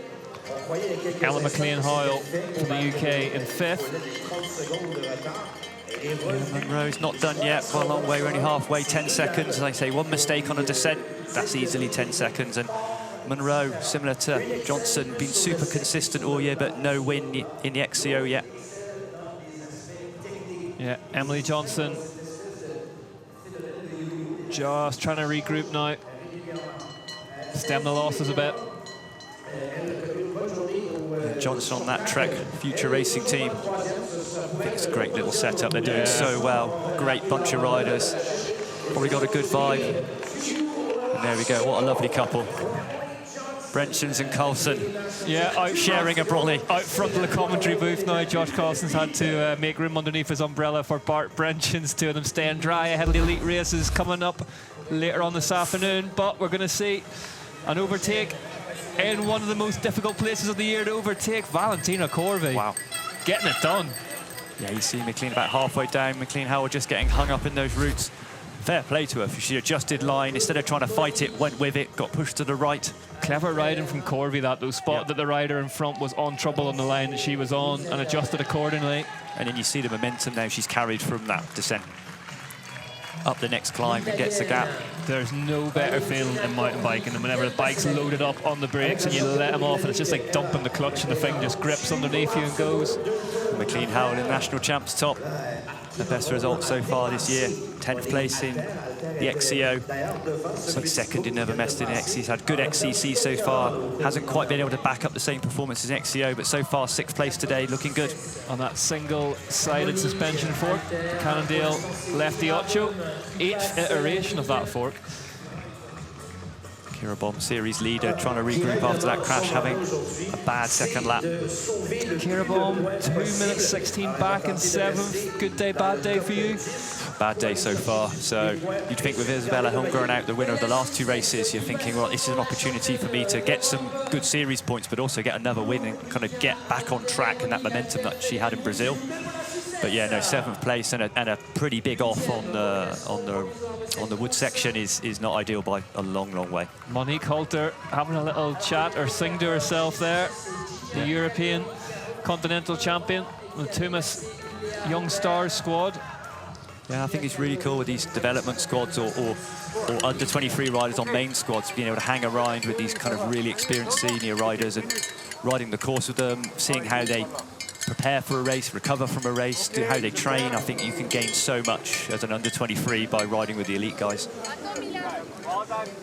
Ellen McLean-Hoyle from the UK in 5th. Monroe's not done yet, well, a long way, we're only halfway, 10 seconds. As I say, one mistake on a descent, that's easily 10 seconds. And Monroe, similar to Johnson, been super consistent all year, but no win in the XCO yet. Yeah, Emily Johnson just trying to regroup now, stem the losses a bit. Johnson on that Trek Future Racing team. I think it's a great little setup. They're doing so well. Great bunch of riders. Probably got a good vibe. And there we go. What a lovely couple. Brenchens and Carlson. Yeah, sharing a brolly. Out front of the commentary booth now, Josh Carlson's had to make room underneath his umbrella for Bart Brenchens, two of them staying dry ahead of the elite races coming up later on this afternoon. But we're going to see an overtake in one of the most difficult places of the year to overtake, Valentina Corvi. Wow. Getting it done. Yeah, you see McLean about halfway down. McLean-Howell just getting hung up in those roots. Fair play to her. She adjusted line. Instead of trying to fight it, went with it, got pushed to the right. Clever riding from Corvi, that though. Spot that the rider in front was on trouble on the line that she was on and adjusted accordingly. And then you see the momentum now she's carried from that descent up the next climb and gets the gap. There's no better feeling in mountain biking than whenever the bike's loaded up on the brakes and you let them off and it's just like dumping the clutch and the thing just grips underneath you and goes. McLean-Howell in national champs top. The best result so far this year. 10th place in the XCO. So second in Never Messed in XC. He's had good XCC so far. Hasn't quite been able to back up the same performance as XCO, but so far 6th place today, looking good. On that single-sided suspension fork, Cannondale left the Ocho. 8th iteration of that fork. Kira Bomb series leader trying to regroup after that crash, having a bad second lap. Kira Bomb, 2 minutes 16 back in 7th. Good day, bad day for you? Bad day so far. So you'd think with Isabella Holmgren out, the winner of the last 2 races, you're thinking, well, this is an opportunity for me to get some good series points, but also get another win and kind of get back on track and that momentum that she had in Brazil. But yeah, no, 7th place and a pretty big off on the wood section is not ideal by a long, long way. Monique Halter having a little chat or sing to herself there. The European Continental Champion, the Tumas Young Stars squad. Yeah, I think it's really cool with these development squads or under 23 riders on main squads being able to hang around with these kind of really experienced senior riders and riding the course with them, seeing how they prepare for a race, recover from a race, do how they train. I think you can gain so much as an under 23 by riding with the elite guys.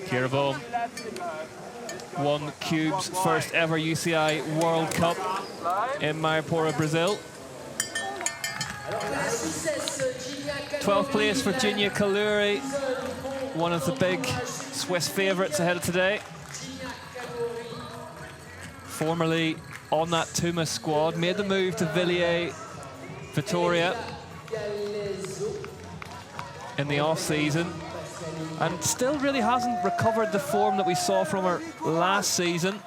Kira Bomb won Cube's first ever UCI World Cup in Mayapora, Brazil. 12th place for Virginia Kaluri, one of the big Swiss favourites ahead of today. Formerly on that Tumas squad, made the move to Villiers Vitoria in the off-season and still really hasn't recovered the form that we saw from her last season.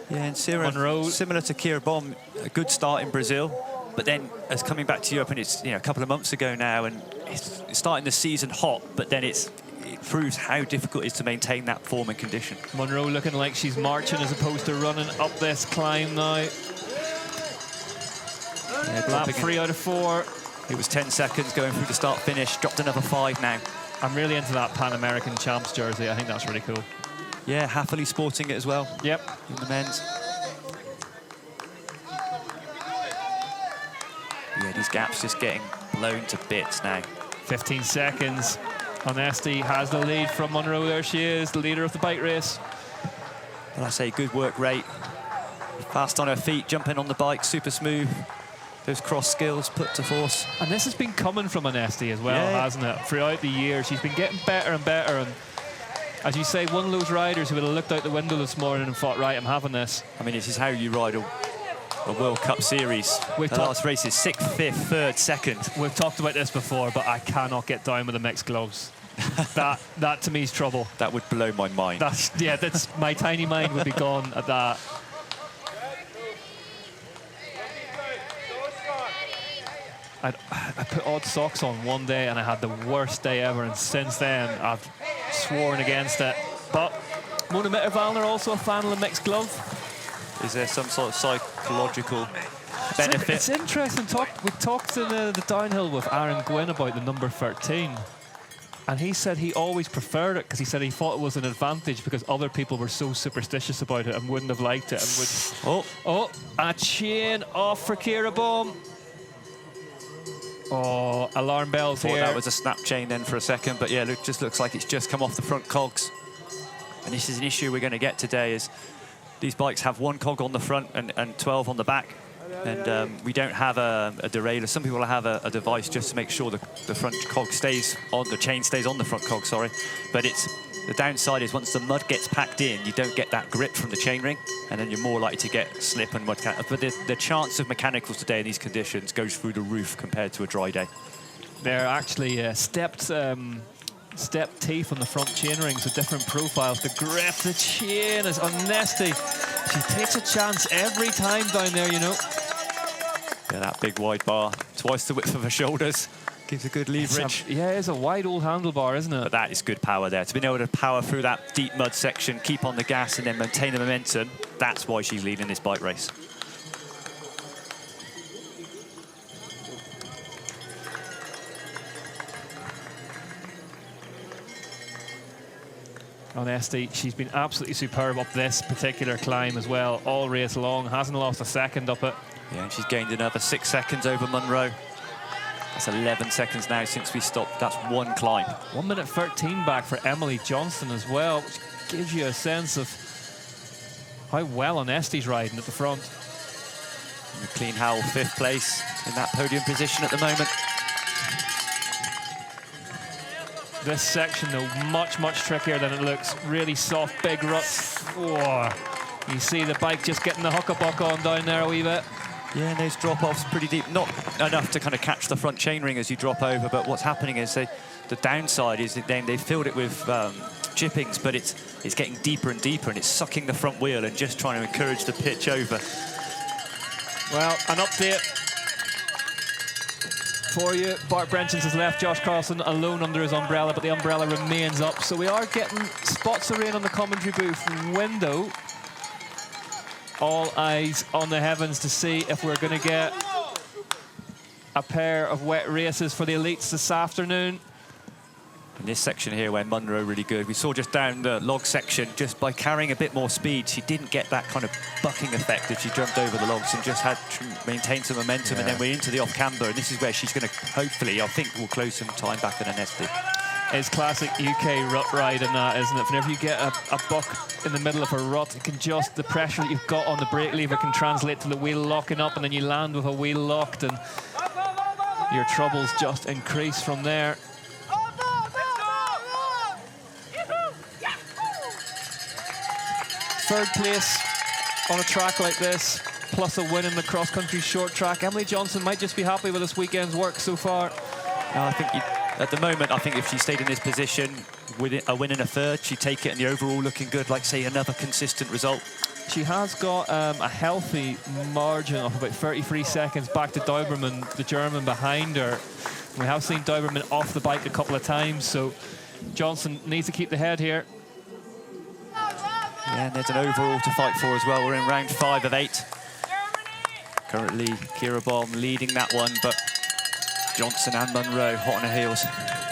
Yeah, and Sarah, similar to Kira Bomb, a good start in Brazil, but then as coming back to Europe, and it's a couple of months ago now, and it's starting the season hot, but then it proves how difficult it is to maintain that form and condition. Munro looking like she's marching as opposed to running up this climb now. Yeah, Lap 3 out of 4. It was 10 seconds going through the start-finish, dropped another 5 now. I'm really into that Pan American Champs jersey. I think that's really cool. Yeah, happily sporting it as well. Yep. In the men's. Yeah, these gaps just getting blown to bits now. 15 seconds. Onesti has the lead from Munro. There she is, the leader of the bike race. But I say, good work rate. Fast on her feet, jumping on the bike, super smooth. Those cross skills put to force. And this has been coming from Onesti as well, yeah, hasn't it? Throughout the year, she's been getting better and better. And as you say, one of those riders who would have looked out the window this morning and thought, right, I'm having this. I mean, this is how you ride a World Cup series. The last race is 6th, 5th, 3rd, 2nd. We've talked about this before, but I cannot get down with the mixed gloves. that to me is trouble. That would blow my mind. That's my tiny mind would be gone at that. I put odd socks on one day and I had the worst day ever, and since then I've sworn against it. But Mona Mittervalner also a fan of the mixed glove. Is there some sort of psychological benefit? It's interesting. We talked in the downhill with Aaron Gwynn about the number 13. And he said he always preferred it because he said he thought it was an advantage because other people were so superstitious about it and wouldn't have liked it. And would. Oh, a chain off for Kira Baum. Oh, alarm bells here. That was a snap chain then for a second, but yeah, it just looks like it's just come off the front cogs. And this is an issue we're going to get today, is these bikes have 1 cog on the front and 12 on the back. And we don't have a derailleur. Some people have a device just to make sure the front cog stays on, the chain stays on the front cog, sorry. But the downside is once the mud gets packed in, you don't get that grip from the chainring, and then you're more likely to get slip and mud. But the chance of mechanicals today in these conditions goes through the roof compared to a dry day. They're actually stepped teeth on the front chainring, so different profiles. The grip, the chain is Onesti. She takes a chance every time down there, you know. Yeah, that big wide bar, twice the width of her shoulders. Gives a good leverage. It's a wide old handlebar, isn't it? But that is good power there. To be able to power through that deep mud section, keep on the gas, and then maintain the momentum, that's why she's leading this bike race. Onesti, she's been absolutely superb up this particular climb as well, all race long. Hasn't lost a second up it. Yeah, and she's gained another 6 seconds over Munro. That's 11 seconds now since we stopped. That's 1 climb. 1 minute 13 back for Emily Johnston as well, which gives you a sense of how well Onesti's riding at the front. McLean Howell, 5th place in that podium position at the moment. This section, though, much, much trickier than it looks. Really soft, big ruts. Oh, you see the bike just getting the huckabuck on down there a wee bit. Yeah, and those drop-offs pretty deep. Not enough to kind of catch the front chainring as you drop over, but what's happening is the downside is that they've filled it with chippings, but it's getting deeper and deeper, and it's sucking the front wheel and just trying to encourage the pitch over. Well, an update for you. Bart Brenchens has left Josh Carlson alone under his umbrella, but the umbrella remains up. So we are getting spots of rain on the commentary booth window. All eyes on the heavens to see if we're going to get a pair of wet races for the elites this afternoon. In this section here where Munro really good, we saw just down the log section, just by carrying a bit more speed, she didn't get that kind of bucking effect if she jumped over the logs and just had to maintain some momentum. And then we're into the off-camber, and this is where she's going to, hopefully, I think will close some time back on Onesti. It's classic UK rut riding that, isn't it? Whenever you get a buck in the middle of a rut, it can just, the pressure that you've got on the brake lever can translate to the wheel locking up, and then you land with a wheel locked, and your troubles just increase from there. Third place on a track like this, plus a win in the cross-country short track. Emily Johnson might just be happy with this weekend's work so far. I think at the moment, I think if she stayed in this position with a win in a third, she'd take it, and the overall looking good, like say another consistent result. She has got a healthy margin of about 33 seconds back to Dauberman, the German behind her. We have seen Dauberman off the bike a couple of times, so Johnson needs to keep the head here. Yeah, and there's an overall to fight for as well. We're in round 5 of 8. Currently, Kira Baum leading that one, but Johnson and Munro hot on her heels.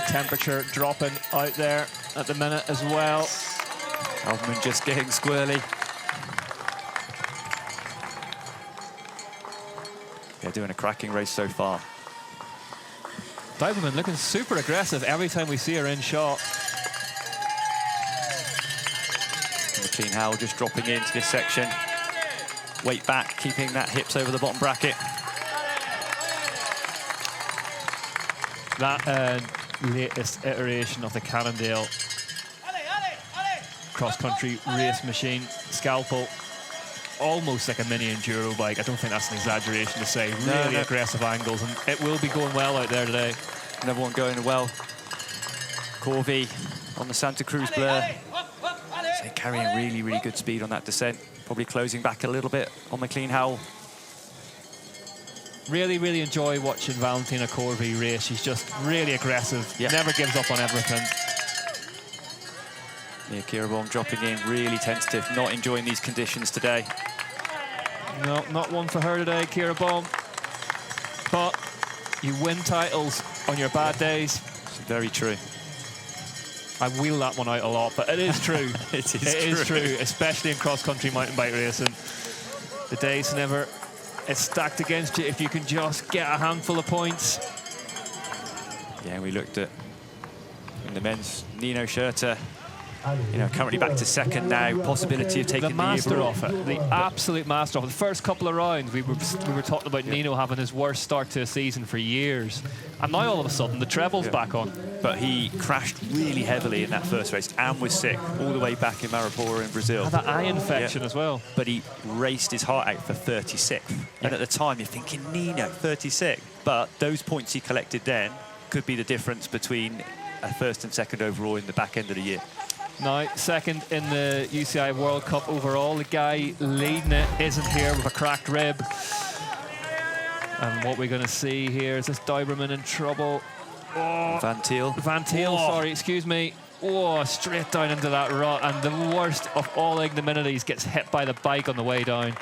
Temperature dropping out there at the minute as well. Alvman just getting squirrely. They're doing a cracking race so far. Diverman looking super aggressive every time we see her in shot. McLean Howell just dropping into this section. Weight back, keeping that hips over the bottom bracket. That latest iteration of the Cannondale cross-country race machine, Scalpel, almost like a mini enduro bike. I don't think that's an exaggeration to say. Really aggressive angles, and it will be going well out there today. Another one going well. Corvey on the Santa Cruz Blur. So carrying really, really good speed on that descent. Probably closing back a little bit on McLean Howell. Really, really enjoy watching Valentina Corvey race. She's just really aggressive, never gives up on everything. Yeah, Kira Baum dropping in, really tentative, not enjoying these conditions today. No, not one for her today, Kira Baum. But you win titles on your bad days. It's very true. I wheel that one out a lot, but it is true. It is true, especially in cross-country mountain bike racing. The days never, it's stacked against you if you can just get a handful of points. Yeah, we looked at in the men's Nino Schurter, you know, currently back to second now, possibility of taking the master year of it, the absolute master of it. The first couple of rounds, we were talking about Nino having his worst start to a season for years. And now all of a sudden, the treble's back on. But he crashed really heavily in that first race and was sick all the way back in Maripora in Brazil. Had that eye infection as well. But he raced his heart out for 36th. And at the time, you're thinking, Nino, 36th. But those points he collected then could be the difference between a first and second overall in the back end of the year. Now, second in the UCI World Cup overall. The guy leading it isn't here with a cracked rib. And what we're going to see here is this Doberman in trouble. Oh, Van Thiel, sorry, excuse me. Oh, straight down into that rut. And the worst of all ignominities, gets hit by the bike on the way down.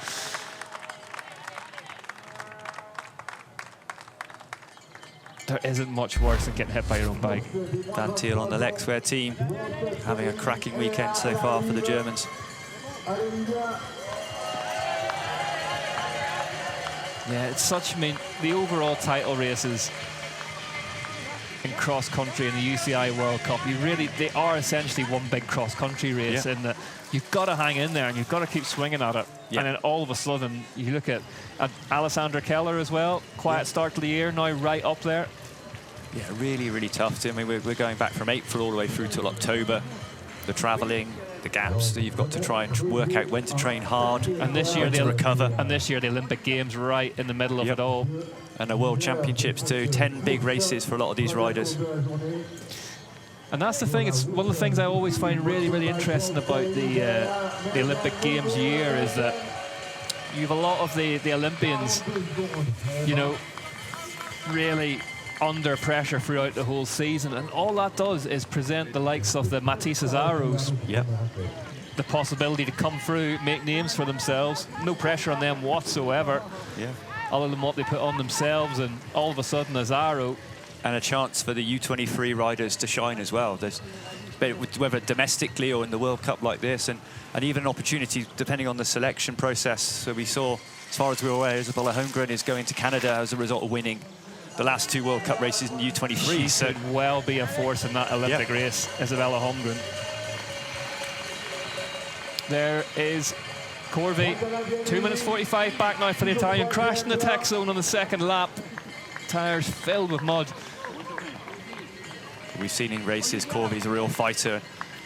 There isn't much worse than getting hit by your own bike. Van Thiel on the Lexware team, having a cracking weekend so far for the Germans. Yeah, it's such, I mean, the overall title races in cross-country in the UCI World Cup, they are essentially one big cross-country race in that you've got to hang in there and you've got to keep swinging at it. And then all of a sudden, you look at Alessandra Keller as well, quiet start to the year, now right up there. Yeah, really, really tough. I mean, we're going back from April all the way through till October. The travelling, the gaps that you've got to try and work out when to train hard and this year to recover. And this year, the Olympic Games right in the middle of it all. And the World Championships too, 10 big races for a lot of these riders. And that's the thing, it's one of the things I always find really, really interesting about the Olympic Games year is that you have a lot of the Olympians, you know, really under pressure throughout the whole season, and all that does is present the likes of the Mati Cesaros the possibility to come through, make names for themselves, no pressure on them whatsoever, other than what they put on themselves, and all of a sudden Cesaro. And a chance for the U23 riders to shine as well. There's, whether domestically or in the World Cup like this, and even an opportunity depending on the selection process. So we saw, as far as we're aware, Isabella Holmgren is going to Canada as a result of winning the last 2 World Cup races in U23. She could well be a force in that Olympic race, Isabella Holmgren. There is Corvey, 2 minutes 45 back now for the Italian. Crashed in the tech zone on the second lap. Tyres filled with mud. We've seen in races, Corvey's a real fighter,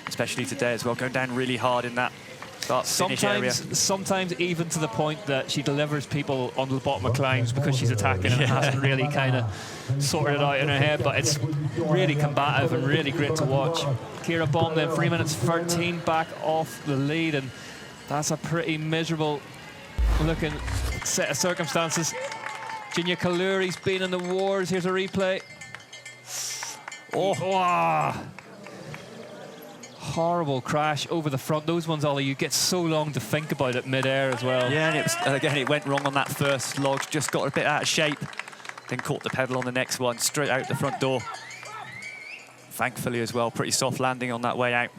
especially today as well, going down really hard in that start-finish area. Sometimes even to the point that she delivers people on the bottom of climbs because she's attacking and hasn't really kind of sorted it out in her head, but it's really combative and really great to watch. Kira Baum then 3 minutes 13 back off the lead, and that's a pretty miserable looking set of circumstances. Ginia Kaluri's been in the wars. Here's a replay. Horrible crash over the front. Those ones, Ollie, you get so long to think about it mid-air as well. Yeah, and it was, again, it went wrong on that first log, just got a bit out of shape, then caught the pedal on the next one, straight out the front door. Thankfully as well, pretty soft landing on that way out.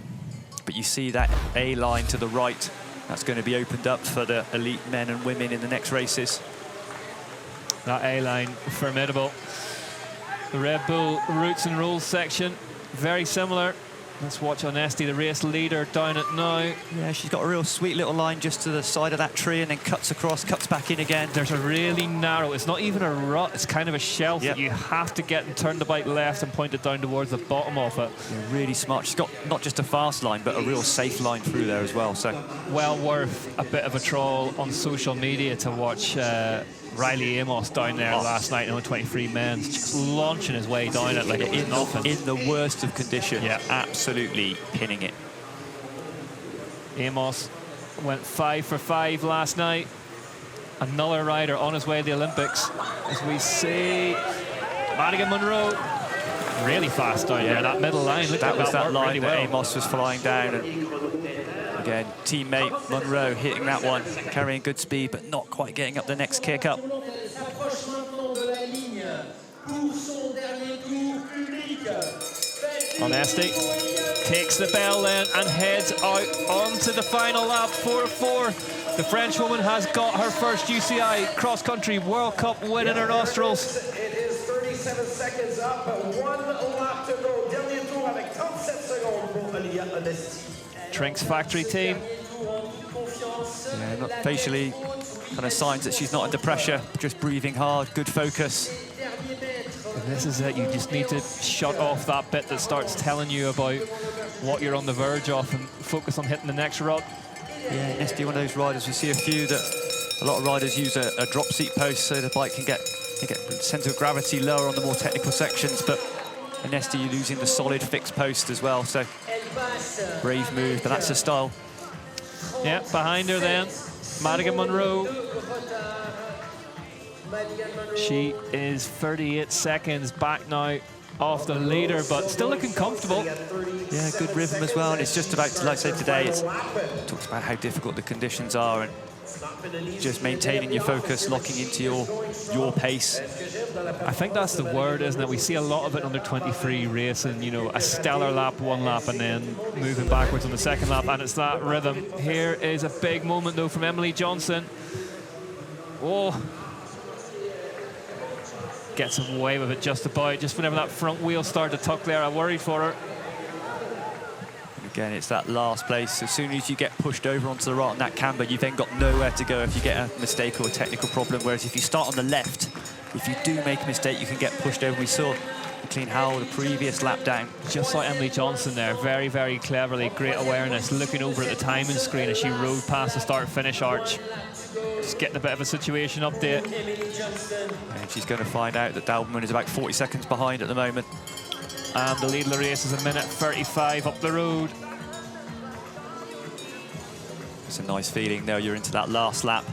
But you see that A-line to the right, that's going to be opened up for the elite men and women in the next races. That A-line, formidable. The Red Bull Roots and Rolls section, very similar. Let's watch Onesti, the race leader, down it now. Yeah, she's got a real sweet little line just to the side of that tree and then cuts across, cuts back in again. There's a really narrow, it's not even a rut, it's kind of a shelf that you have to get and turn the bike left and point it down towards the bottom of it. Yeah, really smart. She's got not just a fast line, but a real safe line through there as well. So well worth a bit of a trawl on social media to watch Riley Amos down there last night in U23 men's, just launching his way down it like it's nothing. In the worst of condition, absolutely pinning it. Amos went 5 for 5 last night. Another rider on his way to the Olympics. As we see Madigan Monroe, really fast down there, that middle line. That was that line really that well. Amos was flying down. And again, teammate Monroe hitting that one, carrying good speed, but not quite getting up the next kick up. Onesti takes the bell then and heads out onto the final lap, 4-4. The French woman has got her first UCI cross-country World Cup win in her nostrils. It is 37 seconds up, 1 lap to go. Dernier tour avec 37 secondes pour Olivia Onesti. Trinks factory team. Yeah, not facially kind of signs that she's not under pressure, just breathing hard, good focus. And this is it, you just need to shut off that bit that starts telling you about what you're on the verge of and focus on hitting the next rut. Yeah, Onesti, one of those riders, we see a few that a lot of riders use a drop seat post so the bike can get centre of gravity lower on the more technical sections, but Onesti, you're losing the solid fixed post as well, so brave move, but that's her style. Yeah, behind her then, Madigan Monroe. She is 38 seconds back now off the leader, but still looking comfortable. Yeah, good rhythm as well, and it's just about, like I said today, it talks about how difficult the conditions are and just maintaining your focus, locking into your pace. I think that's the word, isn't it? We see a lot of it under 23 racing, you know, a stellar lap, one lap, and then moving backwards on the second lap, and it's that rhythm. Here is a big moment, though, from Emily Johnson. Oh. Gets away with it just about. Just whenever that front wheel started to tuck there, I worried for her. Again, it's that last place. As soon as you get pushed over onto the right on that camber, you've then got nowhere to go if you get a mistake or a technical problem. Whereas if you start on the left, if you do make a mistake, you can get pushed over. We saw McLean Howell the previous lap down. Just like Emily Johnson there, very, very cleverly, great awareness, looking over at the timing screen as she rode past the start-finish arch. Just getting a bit of a situation update. And she's going to find out that Dalberman is about 40 seconds behind at the moment. And the lead of the race is 1:35 up the road. It's a nice feeling there. You're into that last lap.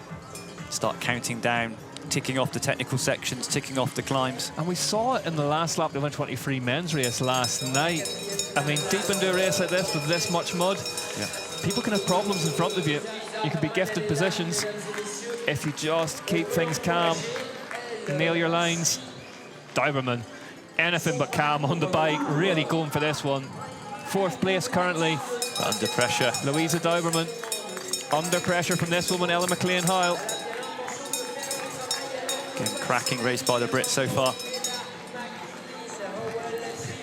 Start counting down, ticking off the technical sections, ticking off the climbs. And we saw it in the last lap of the 1:23 men's race last night. I mean, deep into a race like this with this much mud, people can have problems in front of you. You can be gifted positions if you just keep things calm, nail your lines. Dauberman, anything but calm on the bike, really going for this one. 4th place currently. Under pressure. Louisa Dauberman, under pressure from this woman, Ella McLean Howell. Again, cracking race by the Brits so far.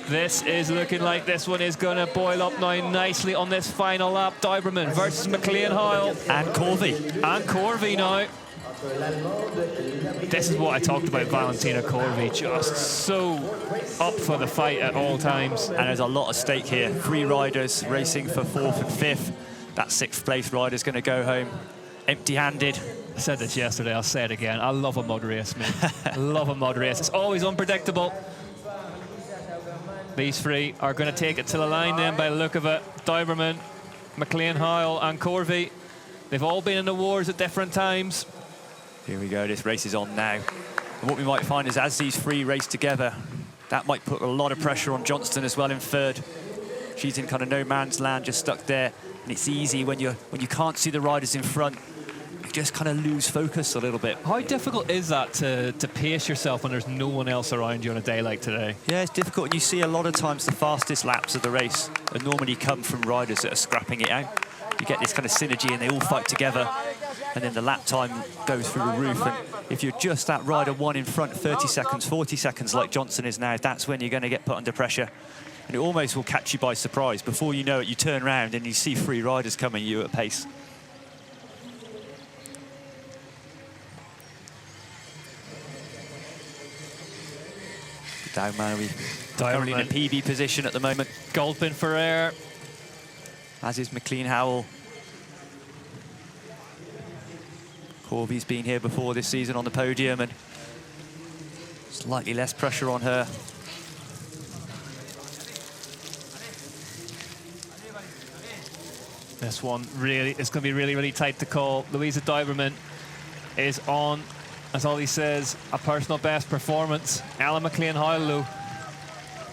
This is looking like this one is going to boil up now nicely on this final lap. Dauberman versus McLean Howell. And Corvey. And Corvey now. This is what I talked about, Valentina Corvey. Just so up for the fight at all times. And there's a lot at stake here. 3 riders racing for 4th and 5th. That 6th place rider's going to go home empty-handed. I said this yesterday, I'll say it again. I love a mud race, man. I love a mud race. It's always unpredictable. These 3 are going to take it to the line then by the look of it. Dauberman, McLean Howell and Corvey. They've all been in the wars at different times. Here we go, this race is on now. And what we might find is as these 3 race together, that might put a lot of pressure on Johnston as well in 3rd. She's in kind of no man's land, just stuck there. And it's easy when you can't see the riders in front, you just kind of lose focus a little bit. How difficult is that to pace yourself when there's no one else around you on a day like today? Yeah, it's difficult. And you see a lot of times the fastest laps of the race normally come from riders that are scrapping it out. You get this kind of synergy and they all fight together, and then the lap time goes through the roof. And if you're just that rider one in front, 30 seconds, 40 seconds like Johnson is now, that's when you're going to get put under pressure. And it almost will catch you by surprise. Before you know it, you turn around and you see 3 riders coming you at pace. Down we currently in a PB position at the moment. Goldbin for air. As is McLean Howell. Corby's been here before this season on the podium, and slightly less pressure on her. This one really, it's going to be really, really tight to call. Louisa Diverman is on, as Ollie says, a personal best performance. Ella McLean-Howell, though,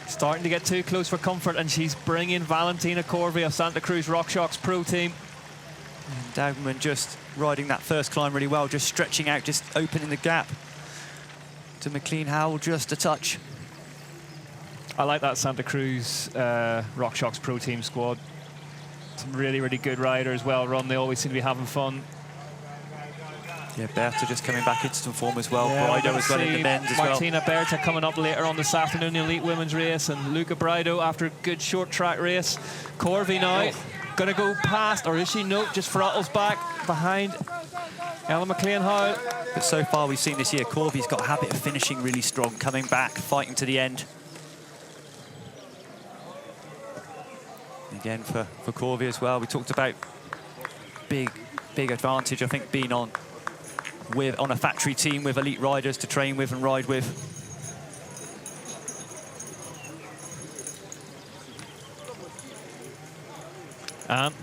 starting to get too close for comfort, and she's bringing Valentina Corvey of Santa Cruz RockShox Pro Team. And Dagman just riding that first climb really well, just stretching out, just opening the gap to McLean-Howell just a touch. I like that Santa Cruz RockShox Pro Team squad. Some really, really good riders, well run. They always seem to be having fun. Yeah, Berta just coming back into some form as well. Yeah, Brido as well in the men's as well. Martina Berta coming up later on this afternoon in the Elite Women's race, and Luca Brido after a good short track race. Corvey now going to go past, or is she? Nope, just throttles back behind Ella McLean-Howell. But so far we've seen this year, Corvey's got a habit of finishing really strong, coming back, fighting to the end. Again for Corvey as well, we talked about big advantage, I think, being on a factory team with elite riders to train with and ride with. And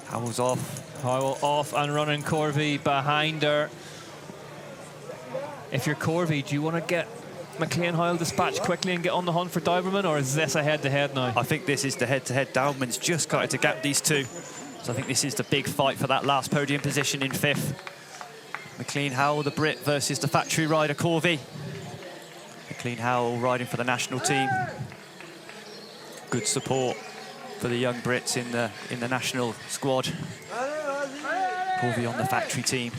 Howell's off. Howell off and running, Corvey behind her. If you're Corvey, do you want to get McLean-Howell dispatched quickly and get on the hunt for Diverman, or is this a head-to-head now? I think this is the head-to-head. Dauman's just got to gap these two. So I think this is the big fight for that last podium position in 5th. McLean-Howell, the Brit, versus the factory rider, Corvey. McLean-Howell riding for the national team. Good support for the young Brits in the national squad. Corvey on the factory team.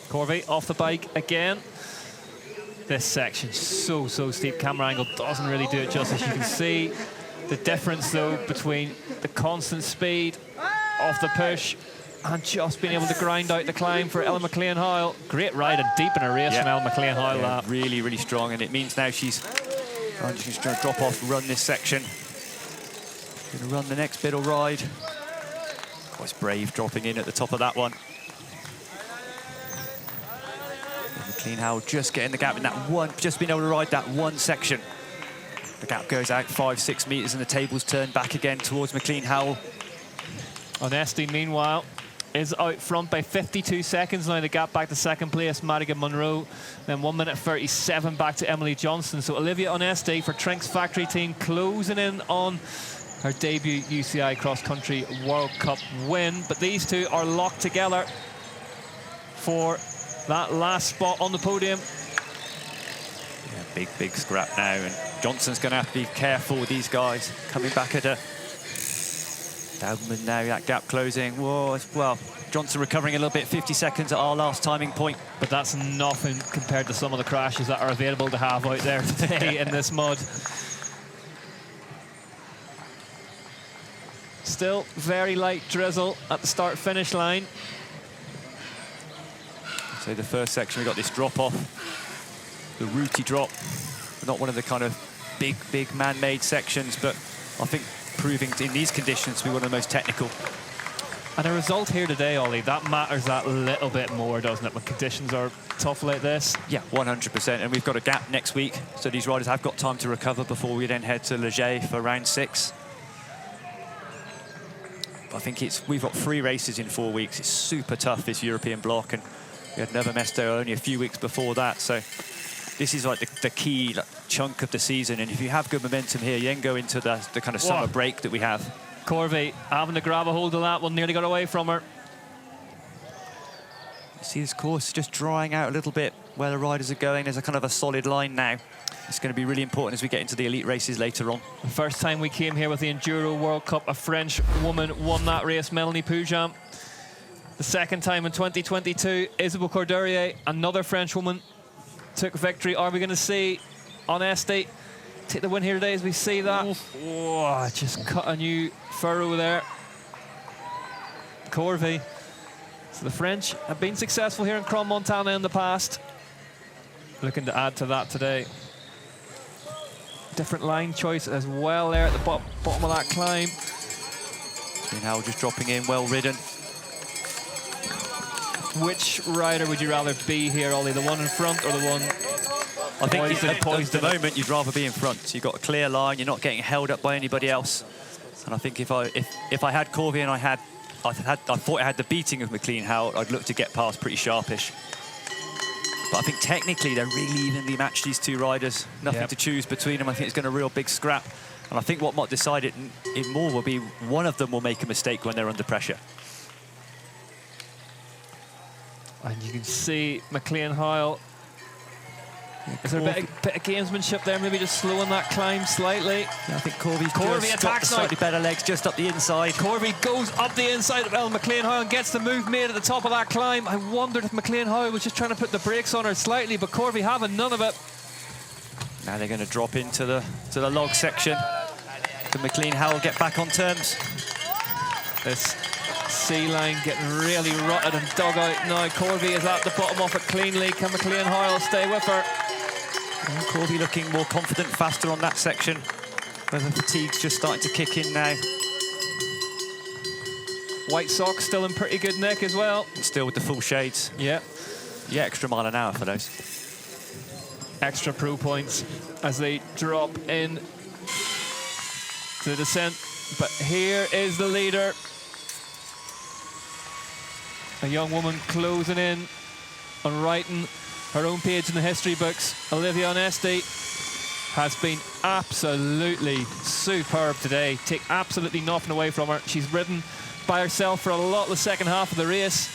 Corvey off the bike again. This section so steep. Camera angle doesn't really do it justice. You can see the difference though between the constant speed of the push and just being able to grind out the climb for Ella McLean-Howell. Great ride and deep in a race from Ella McLean-Howell. Yeah, really, really strong, and it means now she's going to drop off, run this section. Going to run the next bit of ride. Quite brave dropping in at the top of that one. McLean-Howell just getting the gap in that one, just being able to ride that one section. The gap goes out 5-6 meters and the tables turn back again towards McLean-Howell. Onesti, meanwhile, is out front by 52 seconds now. The gap back to second place, Madigan Monroe. Then 1 minute 37 back to Emily Johnston. So Olivia Onesti for Trink's factory team closing in on her debut UCI cross-country World Cup win. But these two are locked together for that last spot on the podium. Yeah, big scrap now, and Johnson's going to have to be careful with these guys coming back at her. Daubman now, that gap closing. Whoa, well, Johnson recovering a little bit, 50 seconds at our last timing point. But that's nothing compared to some of the crashes that are available to have out there today in this mud. Still very light drizzle at the start-finish line. So the first section, we got this drop-off, the rooty drop. Not one of the kind of big man-made sections, but I think proving in these conditions to be one of the most technical. And a result here today, Ollie, that matters that little bit more, doesn't it, when conditions are tough like this? Yeah, 100%. And we've got a gap next week, so these riders have got time to recover before we then head to Leger for round 6. I think we've got 3 races in 4 weeks. It's super tough, this European block, and we had Nova Mesto only a few weeks before that, so this is like the key chunk of the season, and if you have good momentum here, you then go into the kind of summer break that we have. Corvey having to grab a hold of that one, nearly got away from her. You see this course just drying out a little bit where the riders are going. There's a kind of a solid line now. It's going to be really important as we get into the elite races later on. The first time we came here with the Enduro World Cup, a French woman won that race, Melanie Poujam. The second time in 2022, Isabelle Cordurier, another French woman, took victory. Are we going to see Onesti take the win here today as we see that? Oh, just cut a new furrow there. Corvey. So the French have been successful here in Crans-Montana in the past. Looking to add to that today. Different line choice as well there at the bottom of that climb. Now just dropping in, well ridden. Which rider would you rather be here, Ollie? The one in front or the one I think poised at the moment you'd rather be in front. So you've got a clear line, you're not getting held up by anybody else. And I think if I had Corvey and I thought I had the beating of McLean-Howell, I'd look to get past pretty sharpish. But I think technically they're really evenly matched, these two riders. Nothing to choose between them. I think it's going to be a real big scrap. And I think what might decide it more will be one of them will make a mistake when they're under pressure. And you can see McLean-Howell. Is there a bit of gamesmanship there, maybe just slowing that climb slightly? Yeah, I think Corvey attacks got the slightly better legs just up the inside. Corvey goes up the inside of McLean-Howell and gets the move made at the top of that climb. I wondered if McLean-Howell was just trying to put the brakes on her slightly, but Corvey having none of it. Now they're going to drop into the log section. Can McLean-Howell get back on terms? This sea line getting really rutted and dug out now. Corvey is at the bottom of it cleanly. Can McLean-Howell stay with her? And Corvey looking more confident, faster on that section. But the fatigue's just starting to kick in now. White socks still in pretty good nick as well. Still with the full shades. Yeah. Yeah, extra mile an hour for those. Extra pro points as they drop in to the descent. But here is the leader. A young woman closing in on writing her own page in the history books. Olivia Onesti has been absolutely superb today. Take absolutely nothing away from her. She's ridden by herself for a lot of the second half of the race.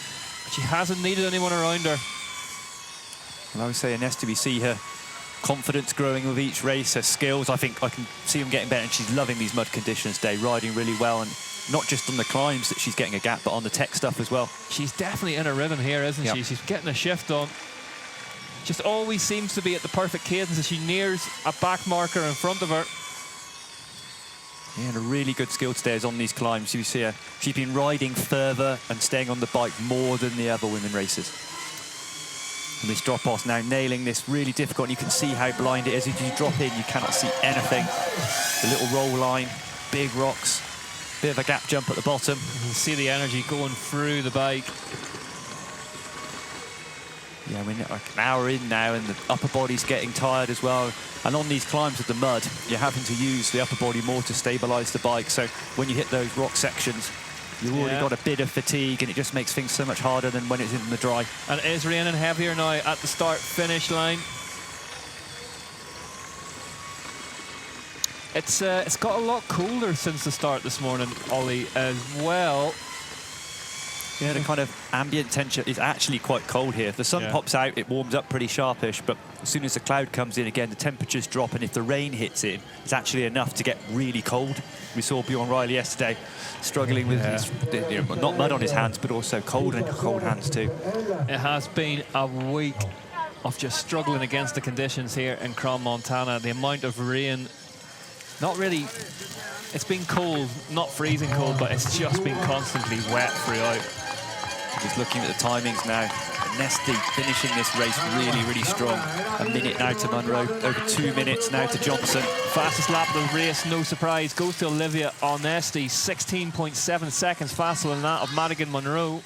But she hasn't needed anyone around her. And I would say Onesti, we see her confidence growing with each race, her skills. I think I can see them getting better, and she's loving these mud conditions today, riding really well, and not just on the climbs that she's getting a gap, but on the tech stuff as well. She's definitely in a rhythm here, isn't she? She's getting a shift on. Just always seems to be at the perfect cadence as she nears a back marker in front of her. Yeah, and a really good skill today is on these climbs. You see her, she's been riding further and staying on the bike more than the other women racers. And this drop-off now nailing this really difficult. And you can see how blind it is. If you drop in, you cannot see anything. The little roll line, big rocks, bit of a gap jump at the bottom. You can see the energy going through the bike. Yeah, we're like an hour in now, and the upper body's getting tired as well. And on these climbs with the mud, you're having to use the upper body more to stabilise the bike. So when you hit those rock sections, you've already got a bit of fatigue, and it just makes things so much harder than when it's in the dry. And it is raining heavier now at the start-finish line. It's got a lot colder since the start this morning, Ollie, as well. Yeah, the kind of ambient temperature is actually quite cold here. If the sun pops out, it warms up pretty sharpish, but as soon as the cloud comes in again, the temperatures drop, and if the rain hits in, it's actually enough to get really cold. We saw Bjorn Riley yesterday struggling with his, not mud on his hands, but also cold hands too. It has been a week of just struggling against the conditions here in Crans-Montana. The amount of rain, not really, it's been cold, not freezing cold, but it's just been constantly wet throughout. Just looking at the timings now, Onesti finishing this race really, really strong. A minute now to Munro, over 2 minutes now to Johnson. Fastest lap of the race, no surprise, goes to Olivia Onesti, 16.7 seconds faster than that of Madigan Munro.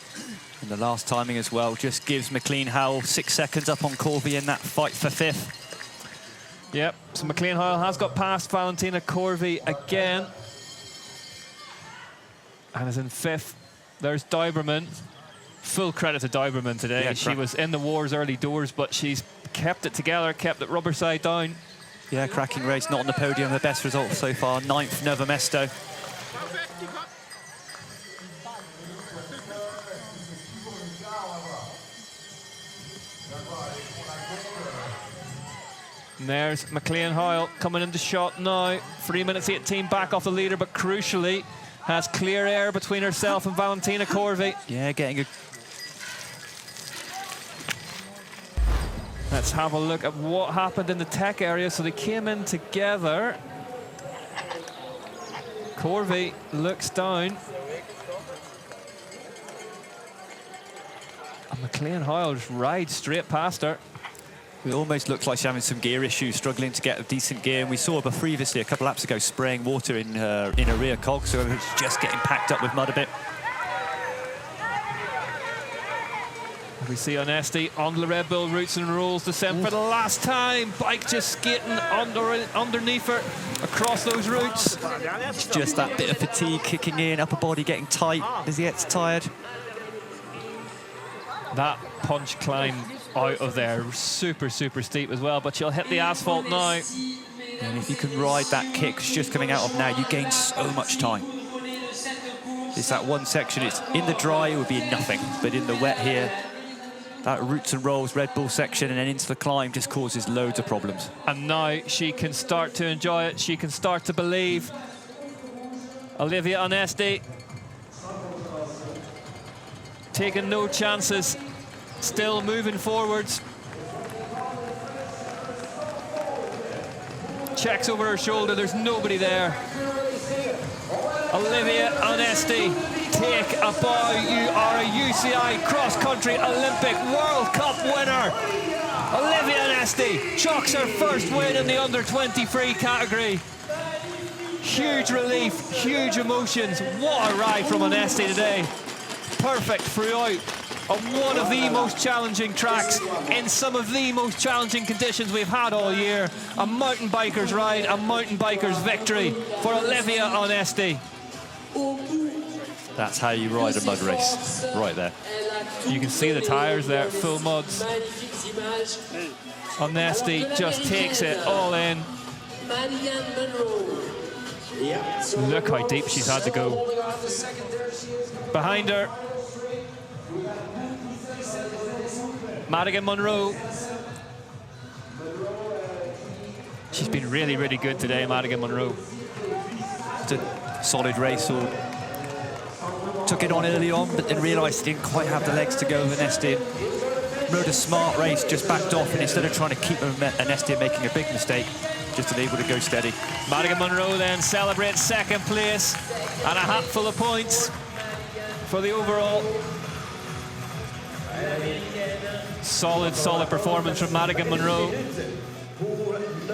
And the last timing as well just gives McLean-Howell 6 seconds up on Corvey in that fight for fifth. Yep, so McLean-Howell has got past Valentina Corvey again. And is in fifth. There's Dauberman. Full credit to Dauberman today. Yeah, she was in the wars early doors, but she's kept it together, kept it rubber side down. Yeah, cracking race, not on the podium. The best result so far, 9th Nova Mesto. And there's McLean Hoyle coming into shot now. 3 minutes 18 back off the leader, but crucially has clear air between herself and Valentina Corvey. Yeah, getting a... Let's have a look at what happened in the tech area. So they came in together. Corvey looks down. And McLean Hoyle just rides straight past her. It almost looks like she's having some gear issues, struggling to get a decent gear. And we saw her previously, a couple laps ago, spraying water in her rear cog, so it's just getting packed up with mud a bit. We see Onesti on the Red Bull Roots and Rules descent for the last time. Bike just skating underneath her across those routes. It's just that bit of fatigue kicking in, upper body getting tight as he gets tired. That punch climb out of there, super, super steep as well, but she'll hit the asphalt now. And if you can ride that kick it's just coming out of now, you gain so much time. It's that one section, it's in the dry, it would be nothing, but in the wet here, that Roots and Rolls Red Bull section and then into the climb just causes loads of problems. And now she can start to enjoy it, she can start to believe. Olivia Onesti taking no chances, still moving forwards. Checks over her shoulder, there's nobody there. Olivia Onesti, take a bow. You are a UCI cross-country Olympic World Cup winner. Olivia Onesti chalks her first win in the under-23 category. Huge relief, huge emotions. What a ride from Onesti today. Perfect throughout on one of the most challenging tracks in some of the most challenging conditions we've had all year. A mountain biker's ride, a mountain biker's victory for Olivia Onesti. That's how you ride a mud race, right there. You can see the tyres there, full muds. Onesti just takes it all in. Look how deep she's had to go. Behind her, Madigan Monroe. She's been really, really good today, Madigan Monroe. It's a solid race. Took it on early on, but then realised he didn't quite have the legs to go with Onesti. Rode a smart race, just backed off, and instead of trying to keep Onesti making a big mistake, just unable to go steady. Madigan Monroe then celebrates second place and a hatful of points for the overall. Solid, solid performance from Madigan Monroe.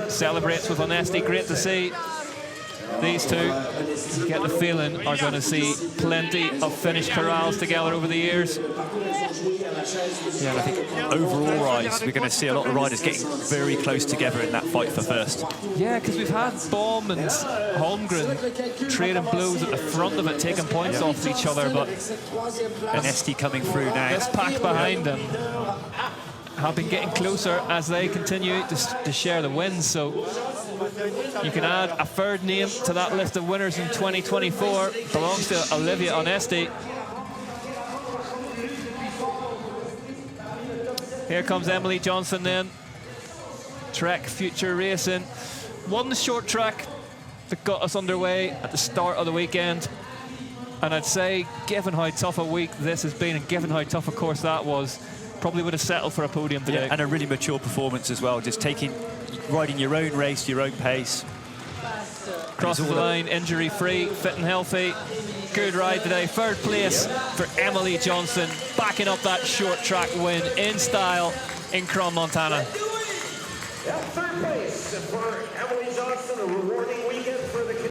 Celebrates with Onesti, great to see. These two, you get the feeling, are going to see plenty of finished corrals together over the years. Yeah, and I think overall rise, we're going to see a lot of riders getting very close together in that fight for first. Yeah, because we've had Baum and Holmgren trading blows at the front of it, taking points off each other, but Onesti coming through now. this pack behind them have been getting closer as they continue to share the wins. So you can add a third name to that list of winners in 2024. Belongs to Olivia Onesti. Here comes Emily Johnson then. Trek Future Racing. Won the short track that got us underway at the start of the weekend. And I'd say, given how tough a week this has been and given how tough a course that was, probably would have settled for a podium today. Yeah, and a really mature performance as well, just riding your own race, your own pace. Crosses the line, injury-free, fit and healthy. Good ride today. Third place for Emily Johnson, backing up that short track win in style in Crom, Montana. Third place for Emily Johnson, a rewarding weekend for the